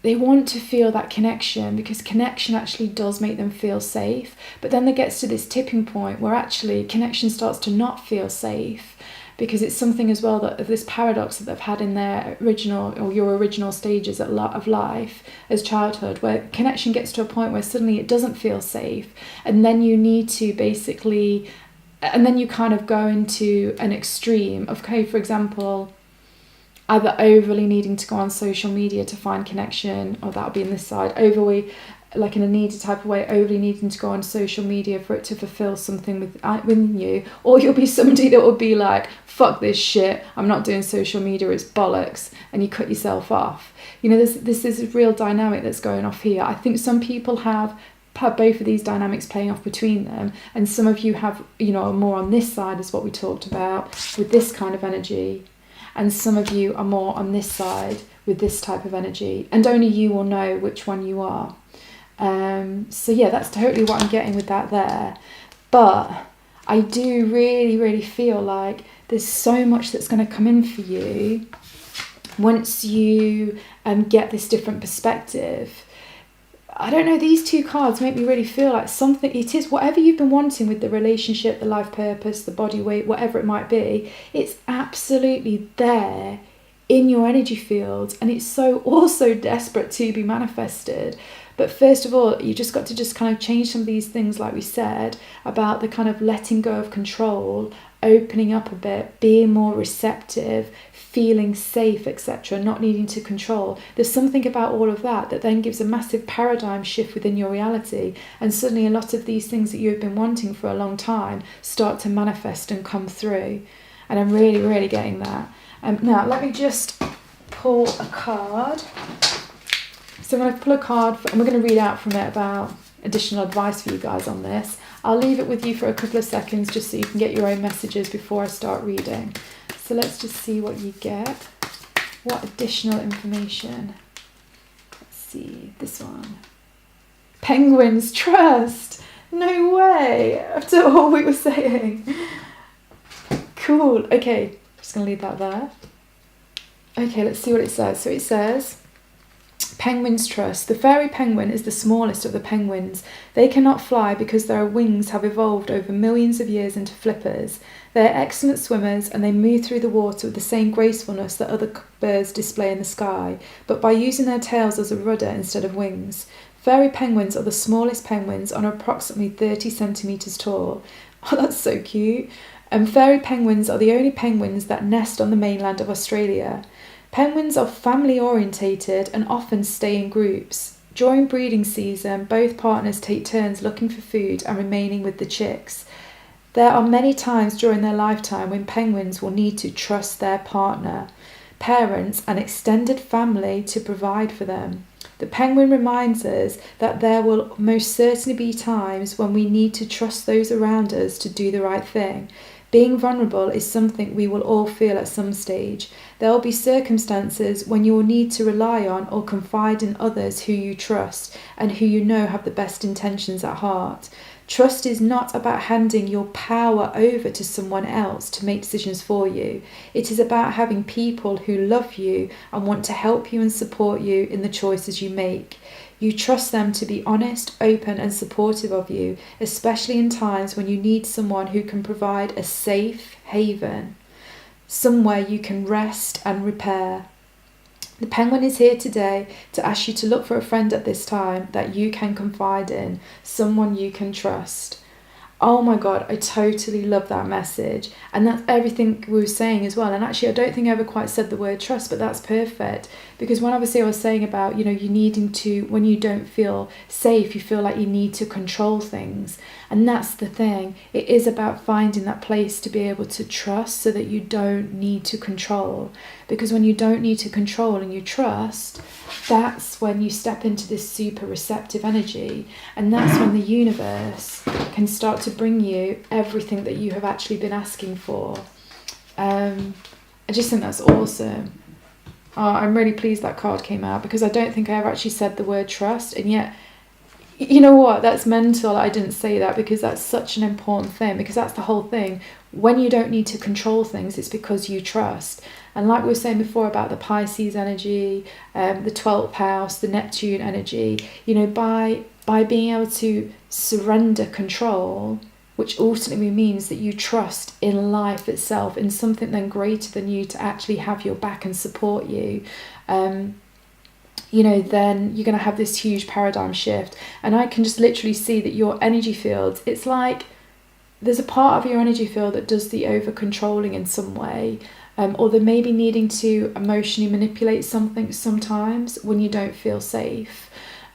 [SPEAKER 1] they want to feel that connection, because connection actually does make them feel safe. But then there gets to this tipping point where actually connection starts to not feel safe, because it's something as well that this paradox that they've had in their original, or your original stages of life as childhood, where connection gets to a point where suddenly it doesn't feel safe, and then you need to basically, and then you kind of go into an extreme of, okay, for example, either overly needing to go on social media to find connection, or that'll be in this side, overly, like in a needy type of way, overly needing to go on social media for it to fulfill something within you. Or you'll be somebody that will be like, fuck this shit, I'm not doing social media, it's bollocks, and you cut yourself off. You know, this is a real dynamic that's going off here. I think some people have both of these dynamics playing off between them, and some of you have, you know, more on this side, is what we talked about, with this kind of energy, and some of you are more on this side with this type of energy, and only you will know which one you are. So yeah, that's totally what I'm getting with that there. But I do really, really feel like there's so much that's going to come in for you once you get this different perspective. I don't know, these two cards make me really feel like something, it is whatever you've been wanting with the relationship, the life purpose, the body weight, whatever it might be, it's absolutely there in your energy field, and it's so also desperate to be manifested. But first of all, you just got to just kind of change some of these things, like we said, about the kind of letting go of control, opening up a bit, being more receptive, feeling safe, etc., not needing to control. There's something about all of that that then gives a massive paradigm shift within your reality, and suddenly a lot of these things that you've been wanting for a long time start to manifest and come through. And I'm really, really getting that. Now, let me just pull a card. So I'm going to pull a card, and we're going to read out from it about additional advice for you guys on this. I'll leave it with you for a couple of seconds just so you can get your own messages before I start reading. So let's just see what you get. What additional information? Let's see, this one. Penguins, trust! No way! After all we were saying. Cool, okay. I'm just going to leave that there. Okay, let's see what it says. So it says, penguins trust. The fairy penguin is the smallest of the penguins. They cannot fly because their wings have evolved over millions of years into flippers. They are excellent swimmers, and they move through the water with the same gracefulness that other birds display in the sky, but by using their tails as a rudder instead of wings. Fairy penguins are the smallest penguins, and are approximately 30 centimetres tall. Oh, that's so cute. Fairy penguins are the only penguins that nest on the mainland of Australia. Penguins are family orientated and often stay in groups. During breeding season, both partners take turns looking for food and remaining with the chicks. There are many times during their lifetime when penguins will need to trust their partner, parents, and extended family to provide for them. The penguin reminds us that there will most certainly be times when we need to trust those around us to do the right thing. Being vulnerable is something we will all feel at some stage. There will be circumstances when you will need to rely on or confide in others who you trust and who you know have the best intentions at heart. Trust is not about handing your power over to someone else to make decisions for you. It is about having people who love you and want to help you and support you in the choices you make. You trust them to be honest, open, and supportive of you, especially in times when you need someone who can provide a safe haven, somewhere you can rest and repair. The penguin is here today to ask you to look for a friend at this time that you can confide in, someone you can trust. Oh my God, I totally love that message. And that's everything we were saying as well. And actually, I don't think I ever quite said the word trust, but that's perfect. Because when obviously I was saying about, you needing to, when you don't feel safe, you feel like you need to control things. And that's the thing. It is about finding that place to be able to trust so that you don't need to control. Because when you don't need to control and you trust, that's when you step into this super receptive energy. And that's when the universe can start to bring you everything that you have actually been asking for. I just think that's awesome. I'm really pleased that card came out, because I don't think I ever actually said the word trust. And yet, you know what, that's mental. I didn't say that, because that's such an important thing, because that's the whole thing. When you don't need to control things, it's because you trust. And like we were saying before about the Pisces energy, the 12th house, the Neptune energy, by being able to surrender control, which ultimately means that you trust in life itself, in something then greater than you to actually have your back and support you, then you're going to have this huge paradigm shift. And I can just literally see that your energy fields, it's like there's a part of your energy field that does the over controlling in some way, or they may be needing to emotionally manipulate something sometimes when you don't feel safe.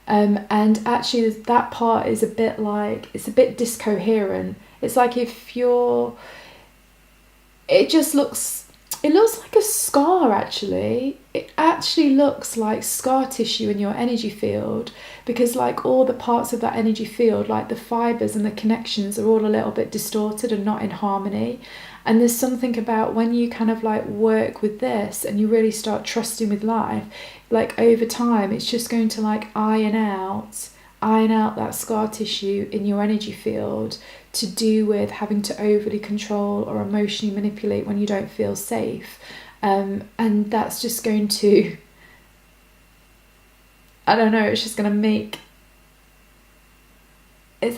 [SPEAKER 1] And actually that part is a bit like, it's a bit discoherent. It's like it looks like a scar, actually. It actually looks like scar tissue in your energy field, because like all the parts of that energy field, like the fibers and the connections, are all a little bit distorted and not in harmony. And there's something about when you kind of like work with this and you really start trusting with life, like over time, it's just going to like iron out that scar tissue in your energy field to do with having to overly control or emotionally manipulate when you don't feel safe. And that's just going to, I don't know, it's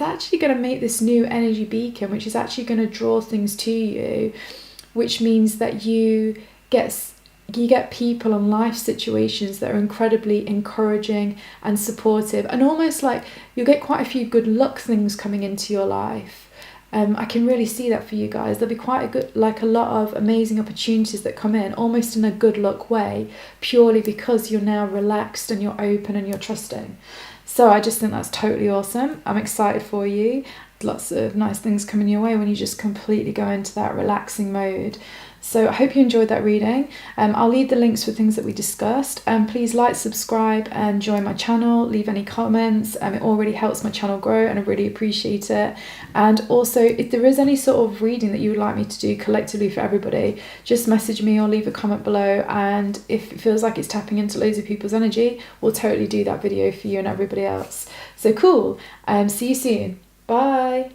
[SPEAKER 1] actually going to make this new energy beacon, which is actually going to draw things to you, which means that you get people and life situations that are incredibly encouraging and supportive, and almost like you'll get quite a few good luck things coming into your life. I can really see that for you guys. There'll be quite a lot of amazing opportunities that come in, almost in a good luck way, purely because you're now relaxed and you're open and you're trusting. So I just think that's totally awesome. I'm excited for you. Lots of nice things coming your way when you just completely go into that relaxing mode. So I hope you enjoyed that reading. I'll leave the links for things that we discussed. Please like, subscribe and join my channel. Leave any comments. It already helps my channel grow and I really appreciate it. And also, if there is any sort of reading that you would like me to do collectively for everybody, just message me or leave a comment below. And if it feels like it's tapping into loads of people's energy, we'll totally do that video for you and everybody else. So cool. See you soon. Bye.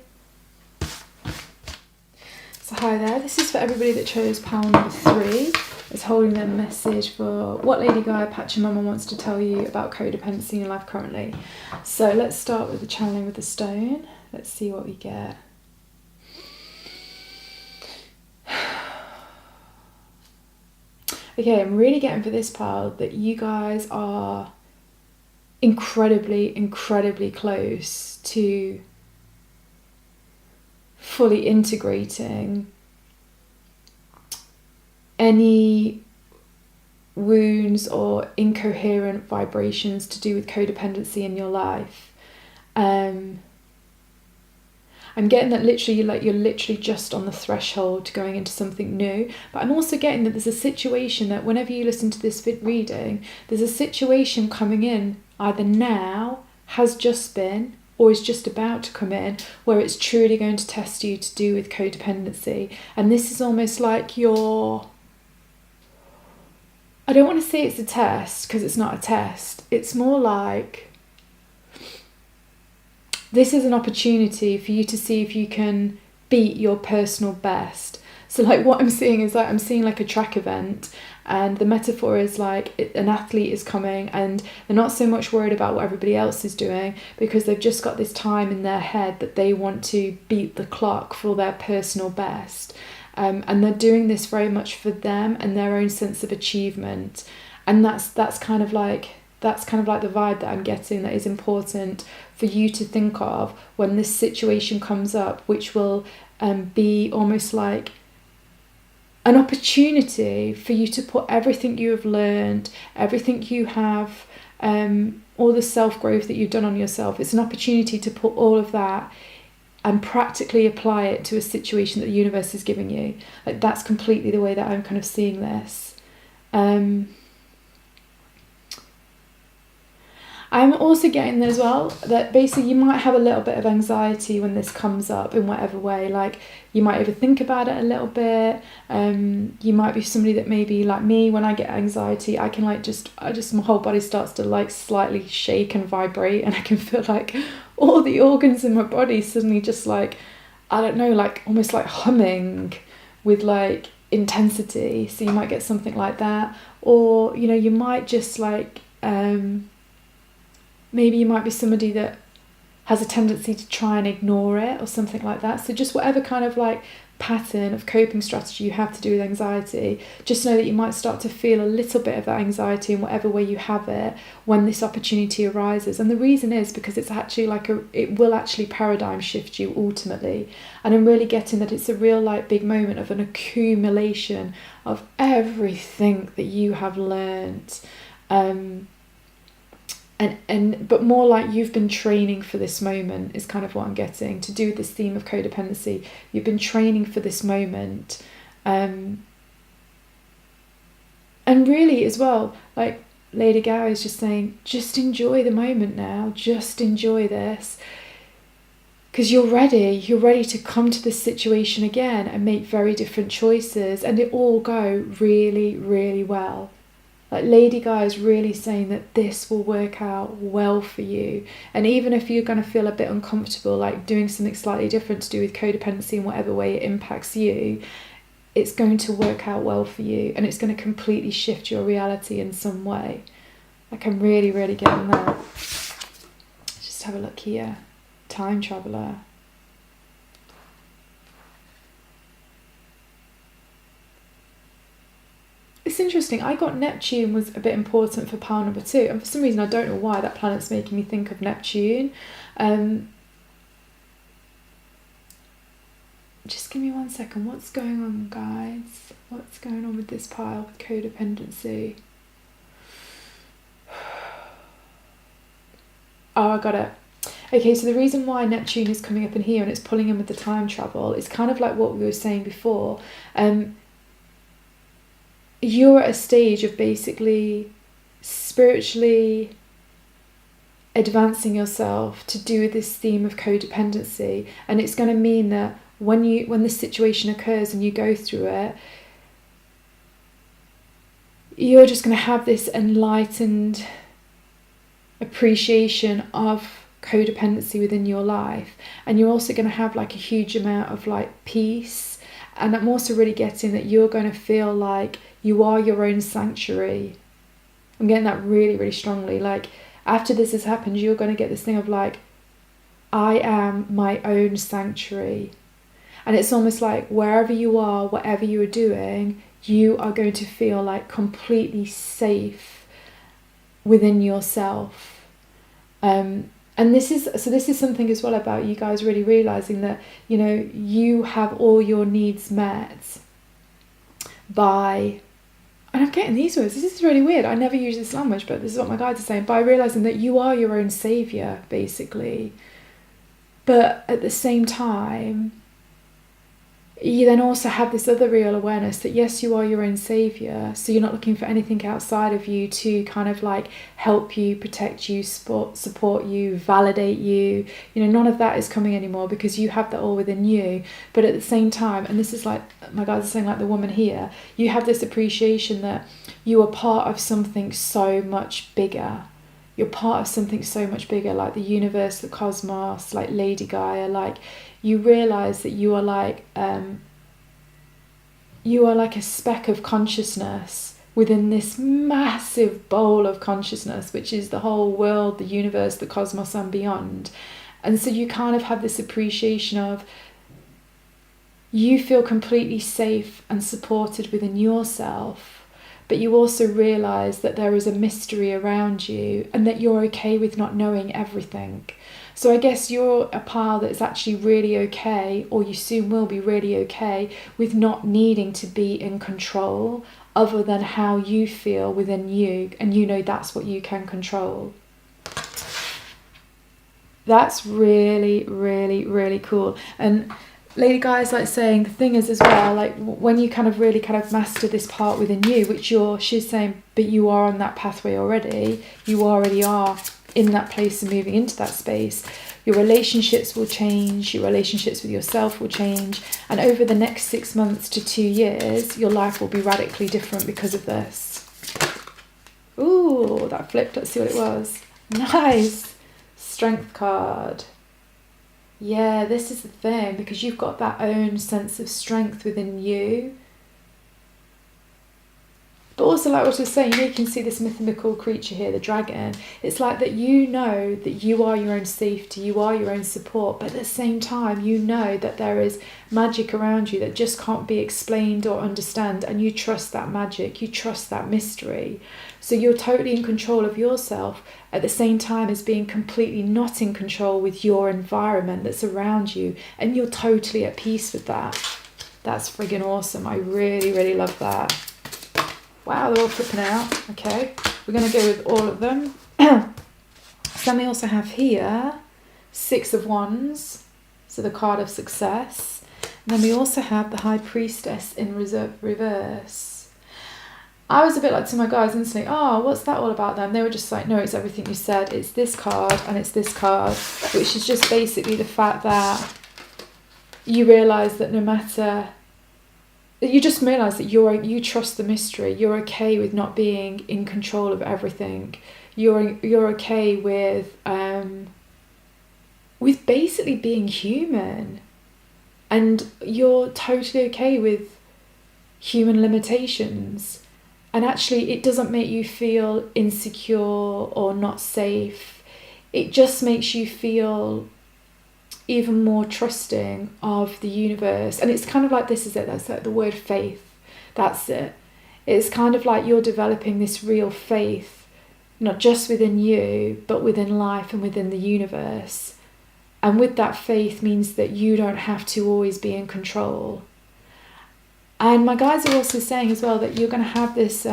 [SPEAKER 1] So hi there, this is for everybody that chose pile number 3. It's holding their message for what Lady Gaia Pachamama wants to tell you about codependency in your life currently. So let's start with the channeling with the stone. Let's see what we get. Okay, I'm really getting for this pile that you guys are incredibly, incredibly close to fully integrating any wounds or incoherent vibrations to do with codependency in your life. I'm getting that literally you're literally just on the threshold to going into something new, but I'm also getting that there's a situation that whenever you listen to this reading, there's a situation coming in either now, has just been, or is just about to come in, where it's truly going to test you to do with codependency. And this is almost like I don't want to say it's a test, because it's not a test. It's more like this is an opportunity for you to see if you can beat your personal best. So like what I'm seeing is like, I'm seeing like a track event, and the metaphor is like an athlete is coming and they're not so much worried about what everybody else is doing, because they've just got this time in their head that they want to beat the clock for their personal best. And they're doing this very much for them and their own sense of achievement. And that's kind of like the vibe that I'm getting, that is important for you to think of when this situation comes up, which will be almost like an opportunity for you to put everything you have learned, everything you have, all the self-growth that you've done on yourself. It's an opportunity to put all of that and practically apply it to a situation that the universe is giving you. Like, that's completely the way that I'm kind of seeing this. I'm also getting as well that basically you might have a little bit of anxiety when this comes up in whatever way. Like, you might overthink about it a little bit. You might be somebody that maybe, like me, when I get anxiety, I can like my whole body starts to like slightly shake and vibrate, and I can feel like all the organs in my body suddenly just like, I don't know, like almost like humming with like intensity. So you might get something like that. Or, you know, you might just like, maybe you might be somebody that has a tendency to try and ignore it or something like that. So just whatever kind of like pattern of coping strategy you have to do with anxiety, just know that you might start to feel a little bit of that anxiety in whatever way you have it when this opportunity arises. And the reason is because it's actually like it will actually paradigm shift you ultimately. And I'm really getting that it's a real like big moment of an accumulation of everything that you have learned. But more like you've been training for this moment is kind of what I'm getting, to do with this theme of codependency. You've been training for this moment. And really as well, like Lady Gaia is just saying, just enjoy the moment now, just enjoy this. Because you're ready to come to this situation again and make very different choices, and it all go really, really well. Like Lady Gaia is really saying that this will work out well for you. And even if you're going to feel a bit uncomfortable, like doing something slightly different to do with codependency in whatever way it impacts you, it's going to work out well for you, and it's going to completely shift your reality in some way. Like, I'm really, really getting that. Let's just have a look here. Time traveler. It's interesting. I got Neptune was a bit important for pile number 2, and for some reason I don't know why that planet's making me think of Neptune. Just give me 1 second. What's going on, guys? What's going on with this pile with codependency? Oh, I got it. Okay, so the reason why Neptune is coming up in here and it's pulling in with the time travel is kind of like what we were saying before. You're at a stage of basically spiritually advancing yourself to do with this theme of codependency, and it's going to mean that when this situation occurs and you go through it, you're just going to have this enlightened appreciation of codependency within your life, and you're also going to have like a huge amount of like peace. And I'm also really getting that you're going to feel like you are your own sanctuary. I'm getting that really, really strongly. Like, after this has happened, you're going to get this thing of like, I am my own sanctuary. And it's almost like wherever you are, whatever you are doing, you are going to feel like completely safe within yourself. And this is something as well about you guys really realizing that, you know, you have all your needs met by, and I'm getting these words, this is really weird, I never use this language, but this is what my guides are saying, by realizing that you are your own savior, basically. But at the same time, you then also have this other real awareness that yes, you are your own savior, so you're not looking for anything outside of you to kind of like help you, protect you, support you, validate you. You know, none of that is coming anymore because you have that all within you. But at the same time, and this is like my guys are saying, like the woman here, you have this appreciation that you are part of something so much bigger. You're part of something so much bigger, like the universe, the cosmos, like Lady Gaia. Like, you realize that you are like a speck of consciousness within this massive bowl of consciousness, which is the whole world, the universe, the cosmos, and beyond. And so you kind of have this appreciation of, you feel completely safe and supported within yourself, but you also realise that there is a mystery around you and that you're okay with not knowing everything. So I guess you're a pile that's actually really okay, or you soon will be really okay, with not needing to be in control other than how you feel within you, and you know that's what you can control. That's really, really, really cool. And Lady Gaia is like saying, the thing is as well, like when you kind of really kind of master this part within you, which she's saying, but you are on that pathway already, you already are in that place and moving into that space, your relationships will change, your relationships with yourself will change, and over the next 6 months to 2 years, your life will be radically different because of this. Ooh, that flipped. Let's see what it was. Nice. Strength card. Yeah, this is the thing, because you've got that own sense of strength within you. But also, like what I was saying, you can see this mythical creature here, the dragon. It's like that you know that you are your own safety, you are your own support, but at the same time, you know that there is magic around you that just can't be explained or understood, and you trust that magic, you trust that mystery. So you're totally in control of yourself at the same time as being completely not in control with your environment that's around you, and you're totally at peace with that. That's friggin' awesome. I really, really love that. Wow, they're all flipping out. Okay, we're going to go with all of them. Then we also have here 6 of Wands, so the card of success. And then we also have the High Priestess in reverse. I was a bit like to my guys instantly, oh, what's that all about then? They were just like, no, it's everything you said. It's this card and it's this card, which is just basically the fact that you realise that no matter... You just realise that you trust the mystery. You're okay with not being in control of everything. You're okay with basically being human, and you're totally okay with human limitations. And actually, it doesn't make you feel insecure or not safe. It just makes you feel even more trusting of the universe. And it's kind of like, this is it, that's like the word faith. That's it. It's kind of like you're developing this real faith, not just within you, but within life and within the universe. And with that faith means that you don't have to always be in control. And my guides are also saying as well that you're going to have this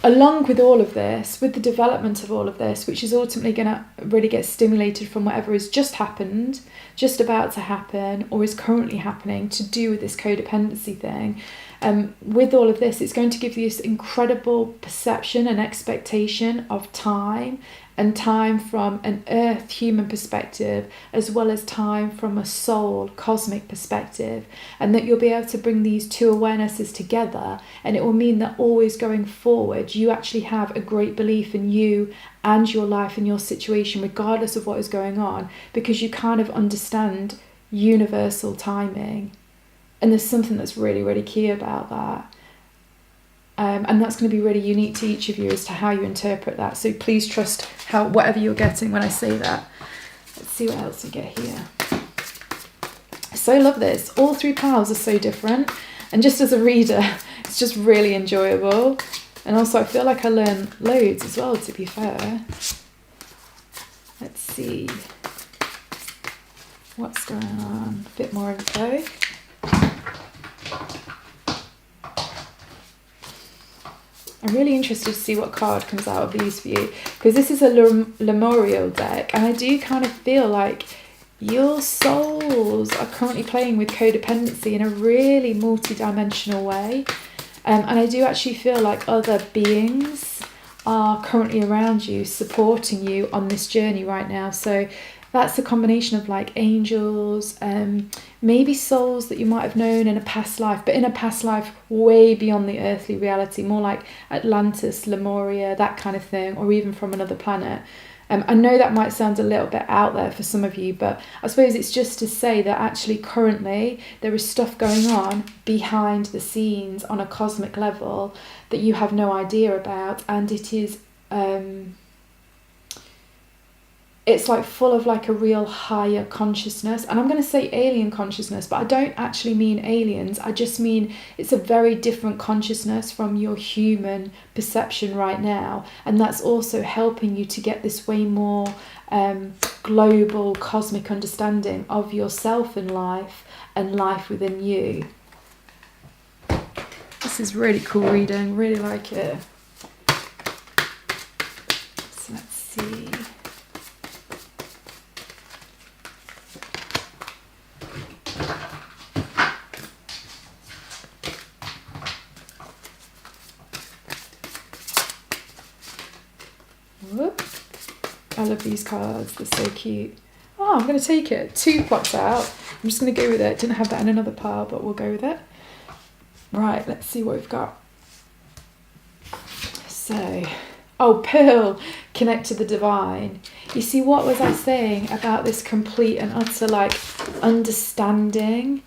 [SPEAKER 1] along with all of this, with the development of all of this, which is ultimately going to really get stimulated from whatever has just happened, just about to happen, or is currently happening, to do with this codependency thing. With all of this, it's going to give you this incredible perception and expectation of time, and time from an earth human perspective, as well as time from a soul cosmic perspective, and that you'll be able to bring these two awarenesses together, and it will mean that always going forward you actually have a great belief in you and your life and your situation, regardless of what is going on, because you kind of understand universal timing. And there's something that's really, really key about that. And that's going to be really unique to each of you as to how you interpret that. So please trust whatever you're getting when I say that. Let's see what else we get here. I so love this. All 3 piles are so different. And just as a reader, it's just really enjoyable. And also I feel like I learn loads as well, to be fair. Let's see what's going on. A bit more info. I'm really interested to see what card comes out of these for you, because this is a Lemurial deck, and I do kind of feel like your souls are currently playing with codependency in a really multi-dimensional way, and I do actually feel like other beings are currently around you, supporting you on this journey right now. So that's a combination of like angels, maybe souls that you might have known in a past life, but in a past life way beyond the earthly reality, more like Atlantis, Lemuria, that kind of thing, or even from another planet. I know that might sound a little bit out there for some of you, but I suppose it's just to say that actually currently there is stuff going on behind the scenes on a cosmic level that you have no idea about, and it is it's like full of like a real higher consciousness. And I'm going to say alien consciousness, but I don't actually mean aliens. I just mean it's a very different consciousness from your human perception right now. And that's also helping you to get this way more global cosmic understanding of yourself in life and life within you. This is really cool reading, really like it. So let's see. Whoop. I love these cards, they're so cute. Oh, I'm going to take it. 2 pops out. I'm just going to go with it. Didn't have that in another pile, but we'll go with it. Right, let's see what we've got. So, oh, Pearl, connect to the divine. You see, what was I saying about this complete and utter, like, understanding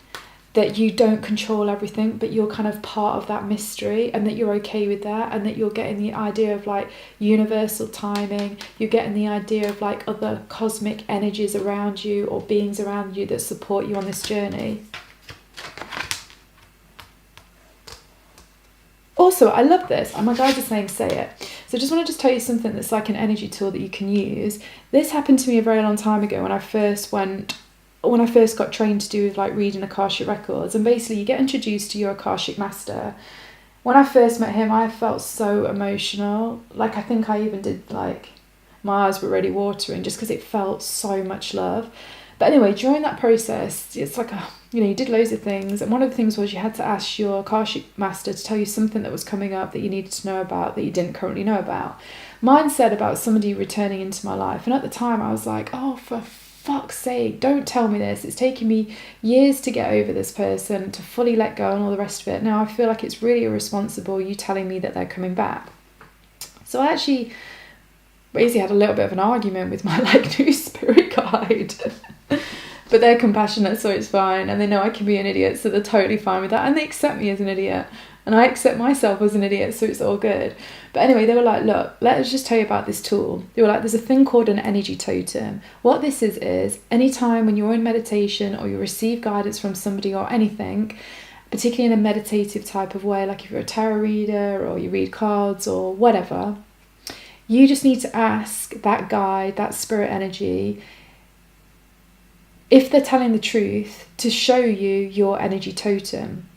[SPEAKER 1] that you don't control everything, but you're kind of part of that mystery, and that you're okay with that, and that you're getting the idea of like universal timing, you're getting the idea of like other cosmic energies around you or beings around you that support you on this journey. Also, I love this, and my guys are saying say it. So I just want to tell you something that's like an energy tool that you can use. This happened to me a very long time ago when I first got trained to do with like reading Akashic Records, and basically you get introduced to your Akashic Master. When I first met him, I felt so emotional. Like, I think I even did, like, my eyes were really watering just because it felt so much love. But anyway, during that process, it's like, you did loads of things. And one of the things was you had to ask your Akashic Master to tell you something that was coming up that you needed to know about that you didn't currently know about. Mine said about somebody returning into my life. And at the time I was like, oh, for fuck's sake, don't tell me this. It's taken me years to get over this person, to fully let go and all the rest of it. Now I feel like it's really irresponsible you telling me that they're coming back. So I actually basically had a little bit of an argument with my like new spirit guide. But they're compassionate, so it's fine, and they know I can be an idiot, so they're totally fine with that, and they accept me as an idiot, and I accept myself as an idiot, so it's all good. But anyway, they were like, look, let's just tell you about this tool. They were like, there's a thing called an energy totem. What this is anytime when you're in meditation or you receive guidance from somebody or anything, particularly in a meditative type of way, like if you're a tarot reader or you read cards or whatever, you just need to ask that guide, that spirit energy, if they're telling the truth, to show you your energy totem.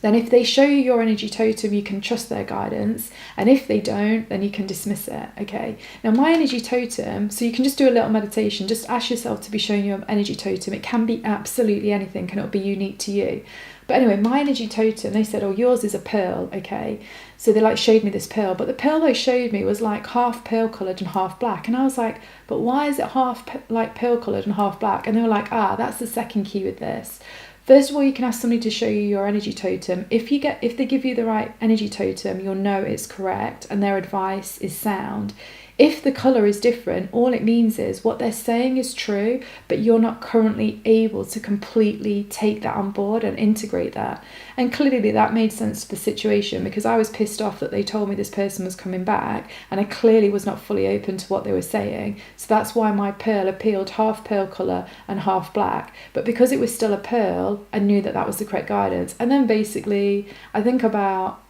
[SPEAKER 1] Then if they show you your energy totem, you can trust their guidance. And if they don't, then you can dismiss it, okay? Now my energy totem, so you can just do a little meditation, just ask yourself to be shown your energy totem. It can be absolutely anything and it'll be unique to you. But anyway, my energy totem, they said, oh, yours is a pearl, okay? So they like showed me this pearl, but the pearl they showed me was like half pearl coloured and half black. And I was like, but why is it half like pearl coloured and half black? And they were like, that's the second key with this. First of all, you can ask somebody to show you your energy totem. If they give you the right energy totem, you'll know it's correct and their advice is sound. If the colour is different, all it means is what they're saying is true, but you're not currently able to completely take that on board and integrate that. And clearly that made sense to the situation, because I was pissed off that they told me this person was coming back and I clearly was not fully open to what they were saying. So that's why my pearl appealed half pearl colour and half black. But because it was still a pearl, I knew that that was the correct guidance. And then basically, I think about,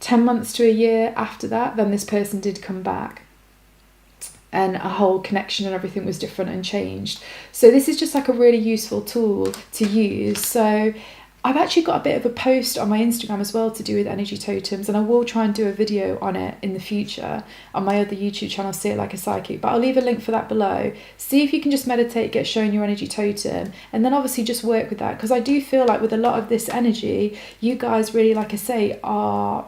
[SPEAKER 1] 10 months to a year after that, then this person did come back and a whole connection and everything was different and changed. So this is just like a really useful tool to use. So I've actually got a bit of a post on my Instagram as well to do with energy totems, and I will try and do a video on it in the future on my other YouTube channel, See It Like a Psychic, but I'll leave a link for that below. See if you can just meditate, get shown your energy totem, and then obviously just work with that, because I do feel like with a lot of this energy, you guys really, like I say,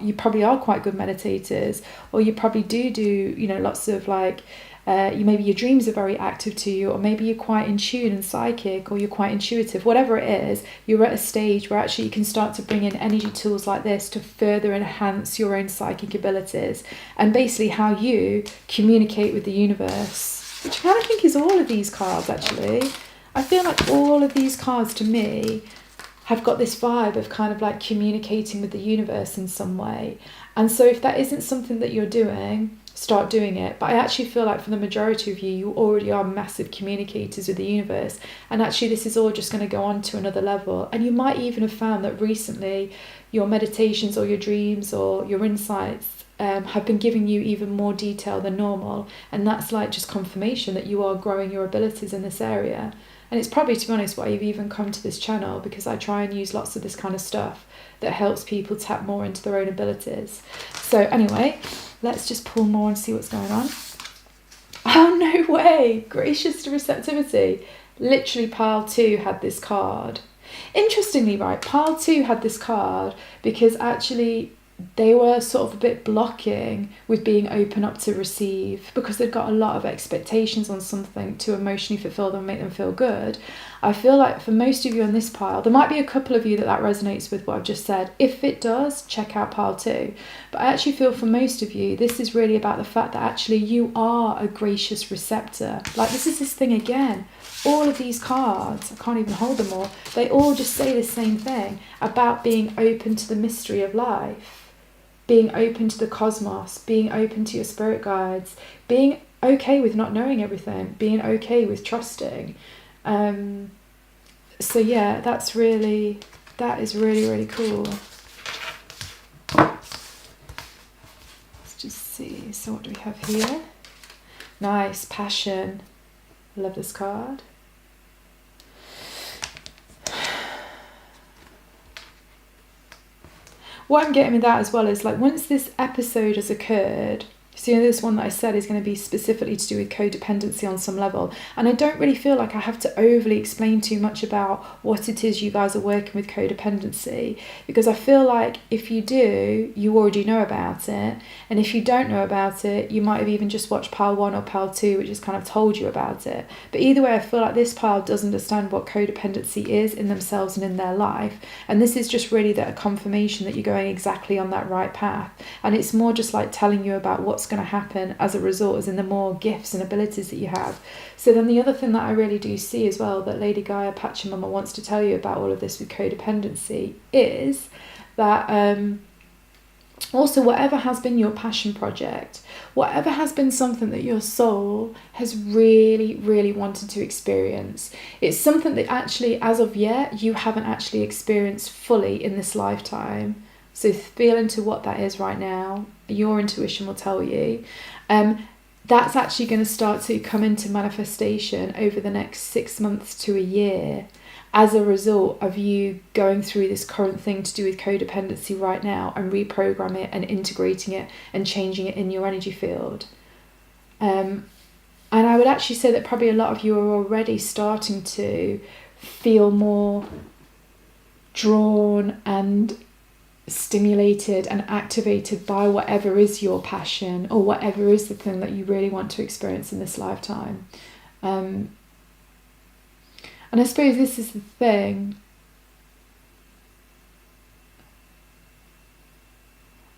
[SPEAKER 1] you probably are quite good meditators, or you probably do lots of like, maybe your dreams are very active to you, or maybe you're quite in tune and psychic, or you're quite intuitive. Whatever it is, you're at a stage where actually you can start to bring in energy tools like this to further enhance your own psychic abilities and basically how you communicate with the universe, which I kind of think is all of these cards actually. I feel like all of these cards to me have got this vibe of kind of like communicating with the universe in some way. And so if that isn't something that you're doing, start doing it. But I actually feel like for the majority of you, you already are massive communicators with the universe, and actually this is all just going to go on to another level. And you might even have found that recently your meditations or your dreams or your insights have been giving you even more detail than normal, and that's like just confirmation that you are growing your abilities in this area. And it's probably, to be honest, why you've even come to this channel, because I try and use lots of this kind of stuff that helps people tap more into their own abilities. So anyway, let's just pull more and see what's going on. Oh, no way! Gracious to receptivity. Literally, pile 2 had this card. Interestingly, right, pile 2 had this card because actually they were sort of a bit blocking with being open up to receive, because they've got a lot of expectations on something to emotionally fulfill them, make them feel good. I feel like for most of you on this pile, there might be a couple of you that resonates with what I've just said. If it does, check out pile 2. But I actually feel for most of you, this is really about the fact that actually you are a gracious receptor. Like, this is this thing again. All of these cards, I can't even hold them all, they all just say the same thing about being open to the mystery of life, being open to the cosmos, being open to your spirit guides, being okay with not knowing everything, being okay with trusting. So yeah, that is really, really cool. Let's just see, so what do we have here? Nice, passion. I love this card. What I'm getting with that as well is, like, once this episode has occurred, so this one that I said is going to be specifically to do with codependency on some level, and I don't really feel like I have to overly explain too much about what it is you guys are working with codependency, because I feel like if you do, you already know about it, and if you don't know about it, you might have even just watched pile 1 or pile 2, which has kind of told you about it. But either way, I feel like this pile does understand what codependency is in themselves and in their life, and this is just really a confirmation that you're going exactly on that right path, and it's more just like telling you about what's going to happen as a result, as in the more gifts and abilities that you have. So then the other thing that I really do see as well that Lady Gaia Pachamama wants to tell you about all of this with codependency is that also, whatever has been your passion project, whatever has been something that your soul has really, really wanted to experience, it's something that actually, as of yet, you haven't actually experienced fully in this lifetime. So feel into what that is right now. Your intuition will tell you. That's actually going to start to come into manifestation over the next 6 months to a year as a result of you going through this current thing to do with codependency right now and reprogram it and integrating it and changing it in your energy field. And I would actually say that probably a lot of you are already starting to feel more drawn and stimulated and activated by whatever is your passion or whatever is the thing that you really want to experience in this lifetime. And I suppose this is the thing.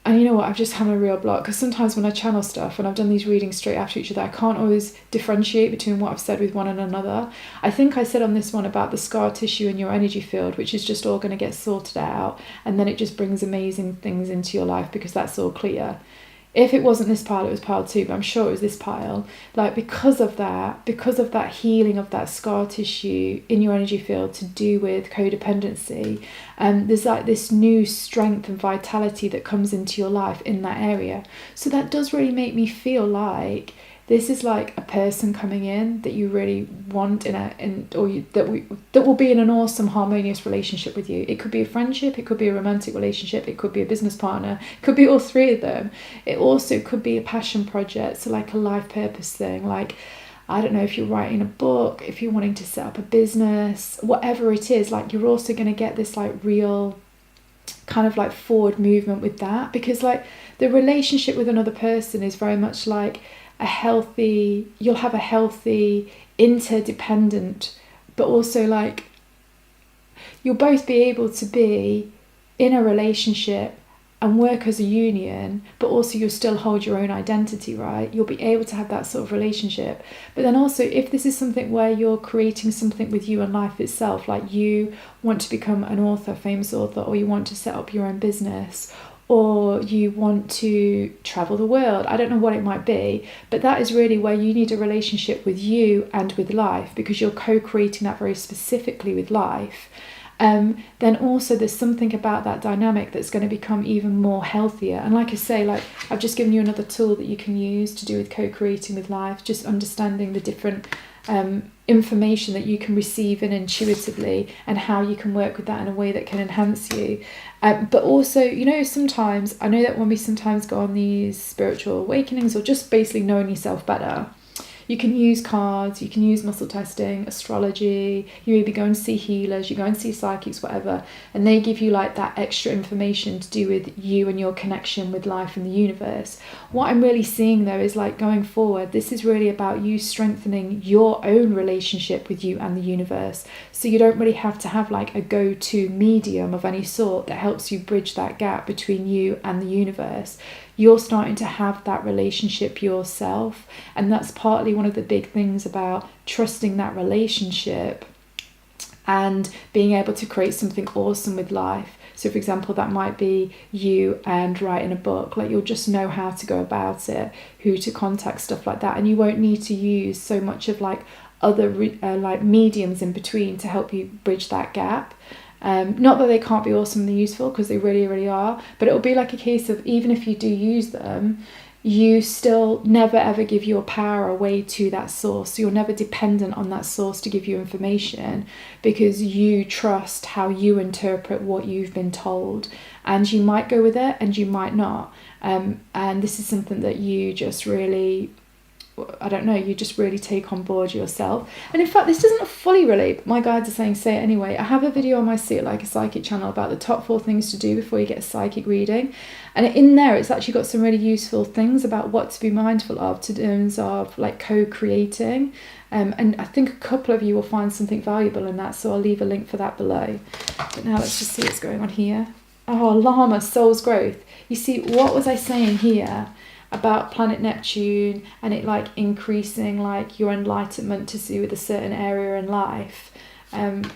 [SPEAKER 1] And you know what, I've just had a real block, because sometimes when I channel stuff and I've done these readings straight after each other, I can't always differentiate between what I've said with one and another. I think I said on this one about the scar tissue in your energy field, which is just all going to get sorted out, and then it just brings amazing things into your life because that's all clear. If it wasn't this pile, it was pile 2, but I'm sure it was this pile. Like, because of that healing of that scar tissue in your energy field to do with codependency, there's like this new strength and vitality that comes into your life in that area. So that does really make me feel like this is like a person coming in that you really want that will be in an awesome harmonious relationship with you. It could be a friendship, it could be a romantic relationship, it could be a business partner, it could be all 3 of them. It also could be a passion project, so like a life purpose thing, like, I don't know, if you're writing a book, if you're wanting to set up a business, whatever it is, like, you're also going to get this like real kind of like forward movement with that, because like the relationship with another person is very much like you'll have a healthy, interdependent, but also like you'll both be able to be in a relationship and work as a union, but also you'll still hold your own identity, right? You'll be able to have that sort of relationship. But then also, if this is something where you're creating something with you and life itself, like you want to become an author, famous author, or you want to set up your own business, or you want to travel the world. I don't know what it might be, but that is really where you need a relationship with you and with life, because you're co-creating that very specifically with life. Then also there's something about that dynamic that's going to become even more healthier. And like I say, like I've just given you another tool that you can use to do with co-creating with life, just understanding the different information that you can receive in intuitively, and how you can work with that in a way that can enhance you. But also, you know, sometimes I know that when we sometimes go on these spiritual awakenings, or just basically knowing yourself better, you can use cards, you can use muscle testing, astrology, you maybe go and see healers, you go and see psychics, whatever, and they give you like that extra information to do with you and your connection with life and the universe. What I'm really seeing though is like going forward, this is really about you strengthening your own relationship with you and the universe. So you don't really have to have like a go-to medium of any sort that helps you bridge that gap between you and the universe. You're starting to have that relationship yourself, and that's partly one of the big things about trusting that relationship and being able to create something awesome with life. So for example, that might be you and writing a book. Like you'll just know how to go about it, who to contact, stuff like that, and you won't need to use so much of like other like mediums in between to help you bridge that gap. Not that they can't be awesomely useful, because they really, really are, but it'll be like a case of, even if you do use them, you still never ever give your power away to that source. So you're never dependent on that source to give you information, because you trust how you interpret what you've been told, and you might go with it and you might not. And this is something that you just really, I don't know, you just really take on board yourself. And in fact, this doesn't fully relate, but my guides are saying say it anyway. I have a video on my See It Like a Psychic channel about the top 4 things to do before you get a psychic reading, and in there it's actually got some really useful things about what to be mindful of in terms of like co-creating, and I think a couple of you will find something valuable in that, so I'll leave a link for that below. But now let's just see what's going on here. Oh, Llama, soul's growth. You see, what was I saying here about planet Neptune and it like increasing like your enlightenment to do with a certain area in life, and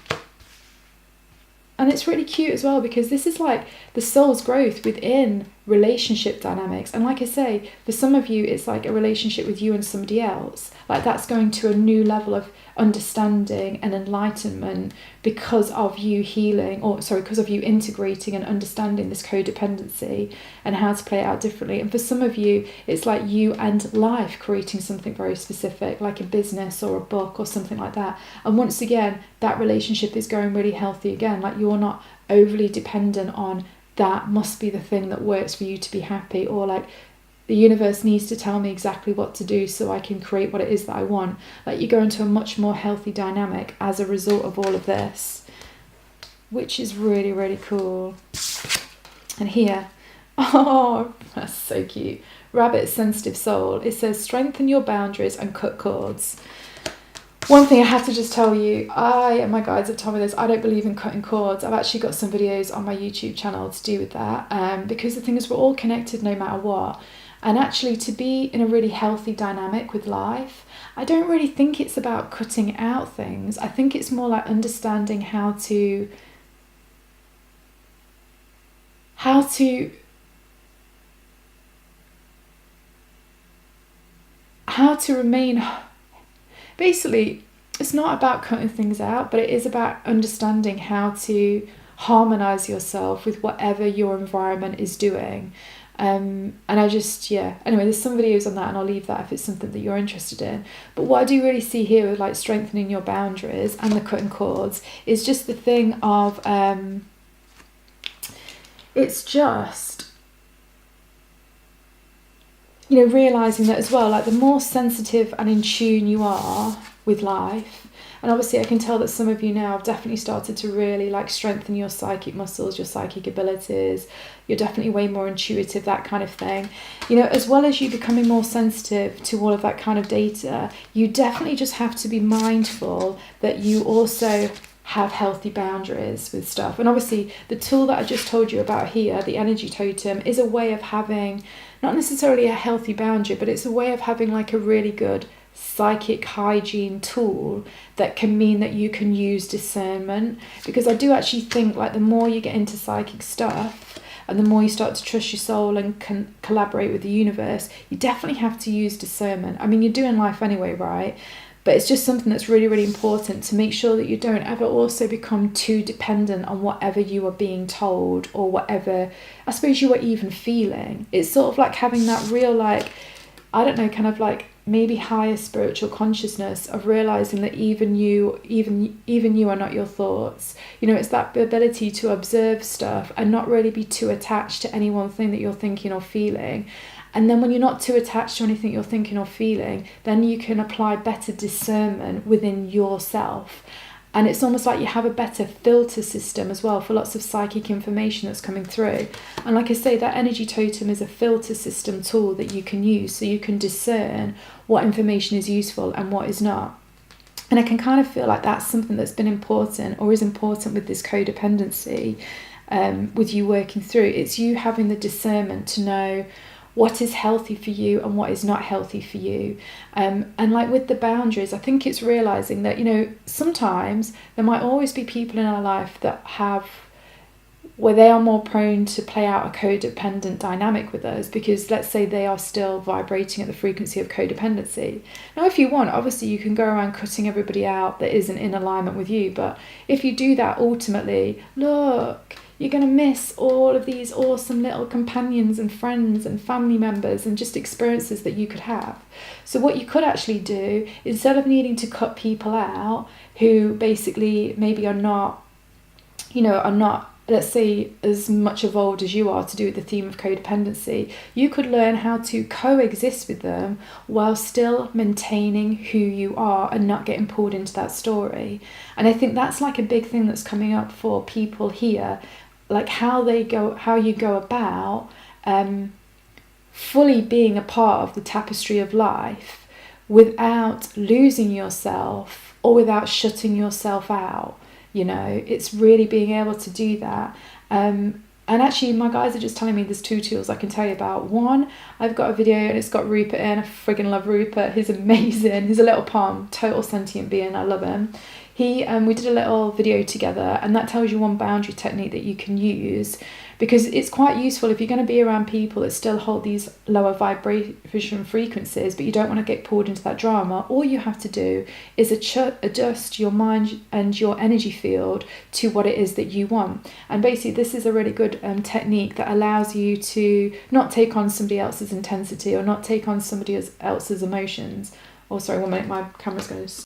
[SPEAKER 1] it's really cute as well, because this is like the soul's growth within relationship dynamics. And like I say, for some of you it's like a relationship with you and somebody else, like that's going to a new level of understanding and enlightenment because of you healing, because of you integrating and understanding this codependency and how to play it out differently. And for some of you it's like you and life creating something very specific, like a business or a book or something like that. And once again, that relationship is going really healthy again, like you're not overly dependent on that must be the thing that works for you to be happy, or like the universe needs to tell me exactly what to do so I can create what it is that I want. Like you go into a much more healthy dynamic as a result of all of this, which is really, really cool. And here, oh, that's so cute. Rabbit Sensitive Soul. It says strengthen your boundaries and cut cords. One thing I have to just tell you, I and my guides have told me this, I don't believe in cutting cords. I've actually got some videos on my YouTube channel to do with that, because the thing is we're all connected no matter what. And actually to be in a really healthy dynamic with life, I don't really think it's about cutting out things. I think it's more like understanding how to remain. Basically, it's not about cutting things out, but it is about understanding how to harmonize yourself with whatever your environment is doing. And I just, yeah, anyway, there's some videos on that, and I'll leave that if it's something that you're interested in. But what I do really see here with like strengthening your boundaries and the cutting cords is just the thing of, it's just, you know, realizing that as well, like the more sensitive and in tune you are with life, and obviously I can tell that some of you now have definitely started to really like strengthen your psychic muscles, your psychic abilities. You're definitely way more intuitive, that kind of thing. You know, as well as you becoming more sensitive to all of that kind of data, you definitely just have to be mindful that you also have healthy boundaries with stuff. And obviously the tool that I just told you about here, the energy totem, is a way of having not necessarily a healthy boundary, but it's a way of having like a really good psychic hygiene tool that can mean that you can use discernment. Because I do actually think like the more you get into psychic stuff, and the more you start to trust your soul and can collaborate with the universe, you definitely have to use discernment. I mean, you're doing life anyway, right? But it's just something that's really, really important to make sure that you don't ever also become too dependent on whatever you are being told or whatever, I suppose, you are even feeling. It's sort of like having that real, like, I don't know, kind of like maybe higher spiritual consciousness of realizing that even you are not your thoughts. You know, it's that ability to observe stuff and not really be too attached to any one thing that you're thinking or feeling. And then when you're not too attached to anything you're thinking or feeling, then you can apply better discernment within yourself. And it's almost like you have a better filter system as well for lots of psychic information that's coming through. And like I say, that energy totem is a filter system tool that you can use so you can discern what information is useful and what is not. And I can kind of feel like that's something that's been important or is important with this codependency, with you working through. It's you having the discernment to know what is healthy for you and what is not healthy for you. And like with the boundaries, I think it's realizing that, you know, sometimes there might always be people in our life that have, where they are more prone to play out a codependent dynamic with us, because let's say they are still vibrating at the frequency of codependency. Now, if you want, obviously you can go around cutting everybody out that isn't in alignment with you. But if you do that, ultimately, look, you're going to miss all of these awesome little companions and friends and family members and just experiences that you could have. So what you could actually do, instead of needing to cut people out who basically maybe are not, let's say, as much evolved as you are to do with the theme of codependency, you could learn how to coexist with them while still maintaining who you are and not getting pulled into that story. And I think that's like a big thing that's coming up for people here, like how you go about fully being a part of the tapestry of life without losing yourself or without shutting yourself out. You know, it's really being able to do that. And actually, my guys are just telling me there's two tools I can tell you about. One, I've got a video and it's got Rupert in. I friggin' love Rupert. He's amazing. He's a little palm, total sentient being. I love him. We did a little video together, and that tells you one boundary technique that you can use, because it's quite useful if you're going to be around people that still hold these lower vibration frequencies, but you don't want to get pulled into that drama. All you have to do is adjust your mind and your energy field to what it is that you want. And basically, this is a really good technique that allows you to not take on somebody else's intensity or not take on somebody else's emotions. Oh, sorry, 1 minute, my camera's going to...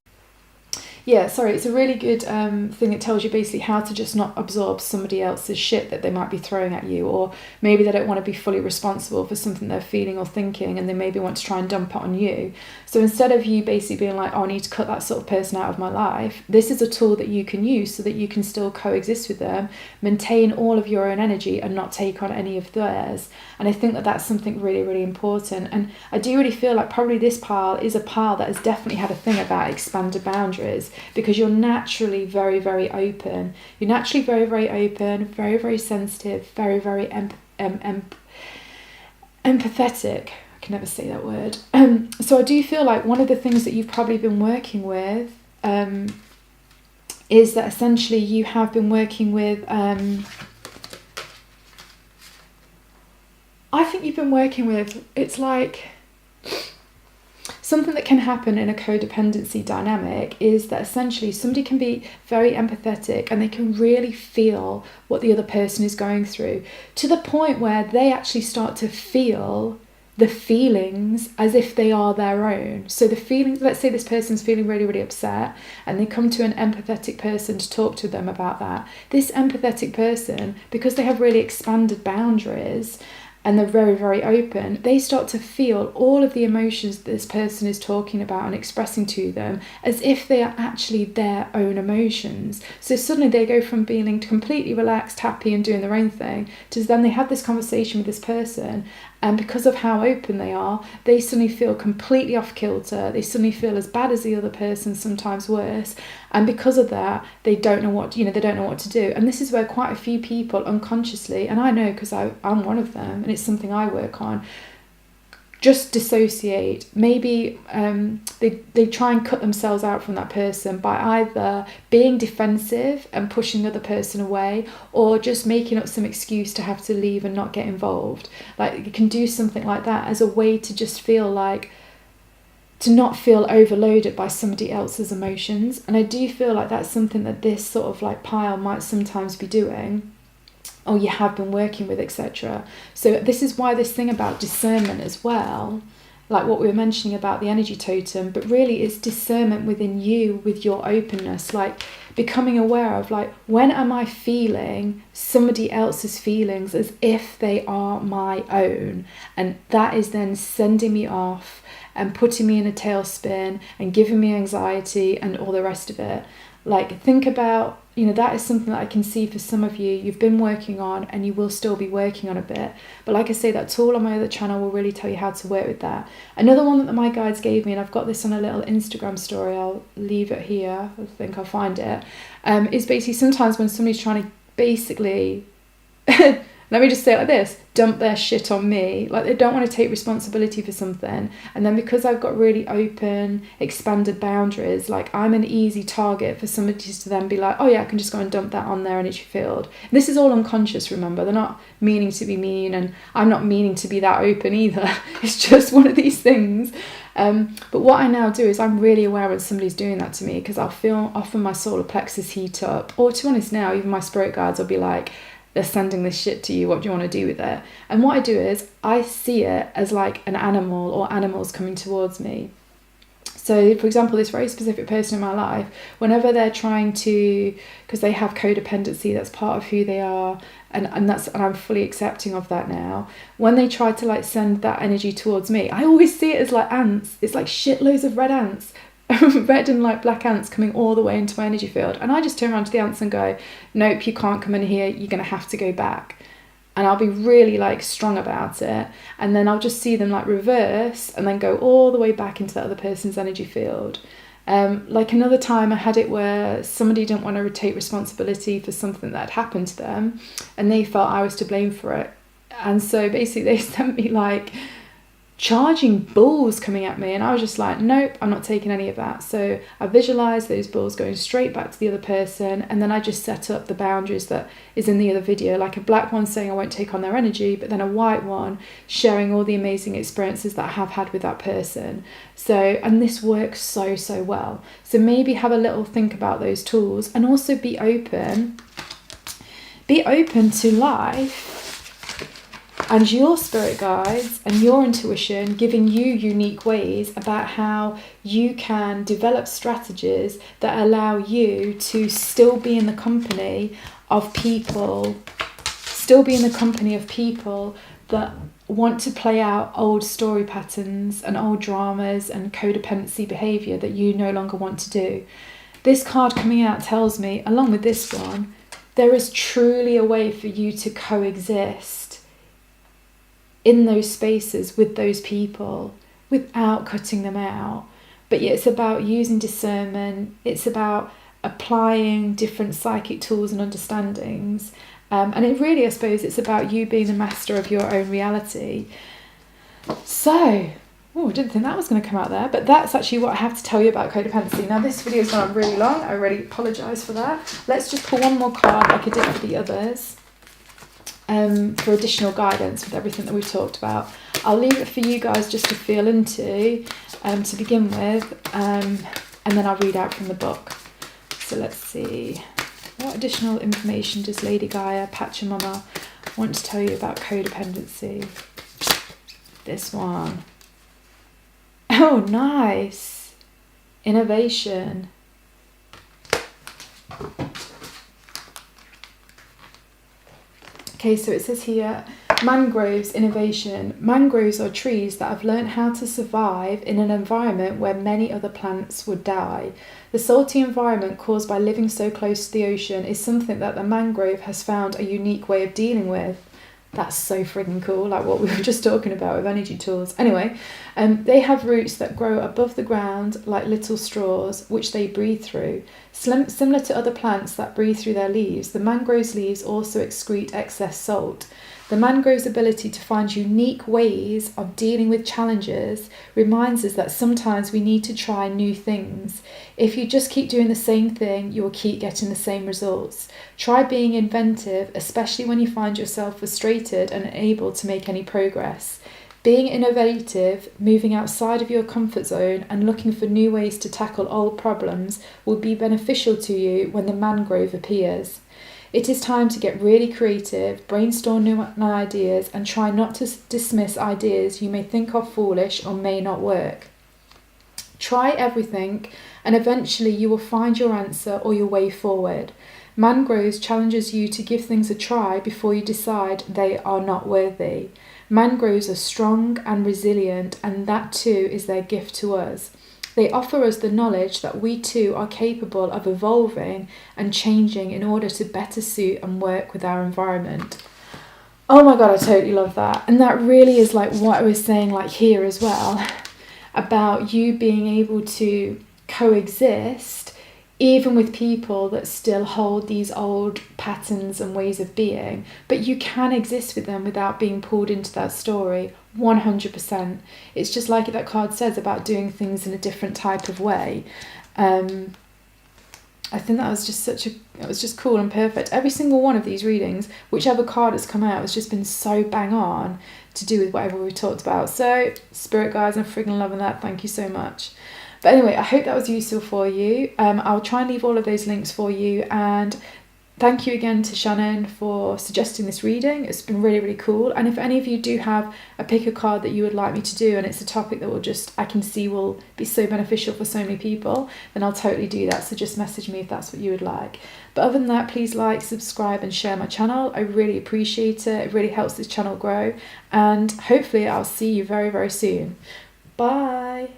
[SPEAKER 1] Yeah, sorry, it's a really good thing that tells you basically how to just not absorb somebody else's shit that they might be throwing at you, or maybe they don't want to be fully responsible for something they're feeling or thinking and they maybe want to try and dump it on you. So instead of you basically being like, oh, I need to cut that sort of person out of my life, this is a tool that you can use so that you can still coexist with them, maintain all of your own energy and not take on any of theirs. And I think that that's something really, really important. And I do really feel like probably this pile is a pile that has definitely had a thing about expanded boundaries, because you're naturally very, very open. You're naturally very, very open, very, very sensitive, very, very empathetic. I can never say that word. So I do feel like one of the things that you've probably been working with is that essentially you have been working with... I think you've been working with, it's like something that can happen in a codependency dynamic is that essentially somebody can be very empathetic and they can really feel what the other person is going through, to the point where they actually start to feel the feelings as if they are their own. So the feelings, let's say this person's feeling really, really upset and they come to an empathetic person to talk to them about that. This empathetic person, because they have really expanded boundaries and they're very, very open, they start to feel all of the emotions that this person is talking about and expressing to them as if they are actually their own emotions. So suddenly they go from being completely relaxed, happy and doing their own thing, to then they have this conversation with this person, and because of how open they are, they suddenly feel completely off kilter. They suddenly feel as bad as the other person, sometimes worse. And because of that, they don't know what to do. And this is where quite a few people unconsciously, and I know because I'm one of them, and it's something I work on, just dissociate. Maybe they try and cut themselves out from that person by either being defensive and pushing the other person away, or just making up some excuse to have to leave and not get involved. Like, you can do something like that as a way to just feel like, to not feel overloaded by somebody else's emotions. And I do feel like that's something that this sort of like pile might sometimes be doing, or you have been working with, etc. So this is why this thing about discernment as well, like what we were mentioning about the energy totem, but really it's discernment within you, with your openness, like becoming aware of, like, when am I feeling somebody else's feelings as if they are my own, and that is then sending me off and putting me in a tailspin and giving me anxiety and all the rest of it. Like, think about, you know, that is something that I can see for some of you, you've been working on, and you will still be working on a bit. But like I say, that tool on my other channel will really tell you how to work with that. Another one that my guides gave me, and I've got this on a little Instagram story, I'll leave it here, I think I'll find it, is basically sometimes when somebody's trying to basically, let me just say it like this, dump their shit on me. Like, they don't want to take responsibility for something. And then because I've got really open, expanded boundaries, like, I'm an easy target for somebody to then be like, oh yeah, I can just go and dump that on there and it's filled. And this is all unconscious, remember. They're not meaning to be mean, and I'm not meaning to be that open either. It's just one of these things. But what I now do is I'm really aware when somebody's doing that to me, because I'll feel often my solar plexus heat up. Or, to be honest, now even my spirit guides will be like, they're sending this shit to you, what do you want to do with it? And what I do is I see it as like an animal, or animals coming towards me. So, for example, this very specific person in my life, whenever they're trying to, because they have codependency, that's part of who they are, and I'm fully accepting of that now. When they try to like send that energy towards me, I always see it as like ants. It's like shitloads of red ants. Red and like black ants coming all the way into my energy field, and I just turn around to the ants and go, nope, you can't come in here, you're gonna have to go back. And I'll be really like strong about it, and then I'll just see them like reverse and then go all the way back into that other person's energy field. Like another time I had it where somebody didn't want to take responsibility for something that had happened to them, and they felt I was to blame for it, and so basically they sent me like charging bulls coming at me, and I was just like, nope, I'm not taking any of that. So I visualized those bulls going straight back to the other person, and then I just set up the boundaries that is in the other video, like a black one saying I won't take on their energy, but then a white one sharing all the amazing experiences that I have had with that person. So, and this works so well. So maybe have a little think about those tools, and also be open to life and your spirit guides and your intuition giving you unique ways about how you can develop strategies that allow you to still be in the company of people that want to play out old story patterns and old dramas and codependency behaviour that you no longer want to do. This card coming out tells me, along with this one, there is truly a way for you to coexist in those spaces with those people without cutting them out. But yeah, it's about using discernment, it's about applying different psychic tools and understandings, and it really, I suppose, it's about you being the master of your own reality. So, I didn't think that was going to come out there, but that's actually what I have to tell you about codependency. Now, this video's gone on really long, I really apologise for that. Let's just pull one more card like I did for the others. For additional guidance with everything that we've talked about. I'll leave it for you guys just to feel into to begin with, and then I'll read out from the book. So let's see, what additional information does Lady Gaia, Pachamama, want to tell you about codependency? This one. Oh, nice. Innovation. Okay, so it says here, mangroves, innovation. Mangroves are trees that have learned how to survive in an environment where many other plants would die. The salty environment caused by living so close to the ocean is something that the mangrove has found a unique way of dealing with. That's so friggin' cool, like what we were just talking about with energy tools. Anyway, they have roots that grow above the ground like little straws, which they breathe through. Similar to other plants that breathe through their leaves, the mangrove's leaves also excrete excess salt. The mangrove's ability to find unique ways of dealing with challenges reminds us that sometimes we need to try new things. If you just keep doing the same thing, you will keep getting the same results. Try being inventive, especially when you find yourself frustrated and unable to make any progress. Being innovative, moving outside of your comfort zone and looking for new ways to tackle old problems will be beneficial to you when the mangrove appears. It is time to get really creative, brainstorm new ideas, and try not to dismiss ideas you may think are foolish or may not work. Try everything, and eventually you will find your answer or your way forward. Mangroves challenges you to give things a try before you decide they are not worthy. Mangroves are strong and resilient, and that too is their gift to us. They offer us the knowledge that we too are capable of evolving and changing in order to better suit and work with our environment. Oh my God, I totally love that. And that really is like what I was saying like here as well, about you being able to coexist even with people that still hold these old patterns and ways of being, but you can exist with them without being pulled into that story 100%. It's just like that card says about doing things in a different type of way. I think that was just it was just cool and perfect. Every single one of these readings, whichever card has come out, has just been so bang on to do with whatever we talked about. So, Spirit guys, I'm friggin' loving that. Thank you so much. But anyway, I hope that was useful for you. I'll try and leave all of those links for you. And thank you again to Shannon for suggesting this reading. It's been really, really cool. And if any of you do have a pick a card that you would like me to do, and it's a topic that I can see will be so beneficial for so many people, then I'll totally do that. So just message me if that's what you would like. But other than that, please like, subscribe and share my channel. I really appreciate it. It really helps this channel grow. And hopefully I'll see you very, very soon. Bye.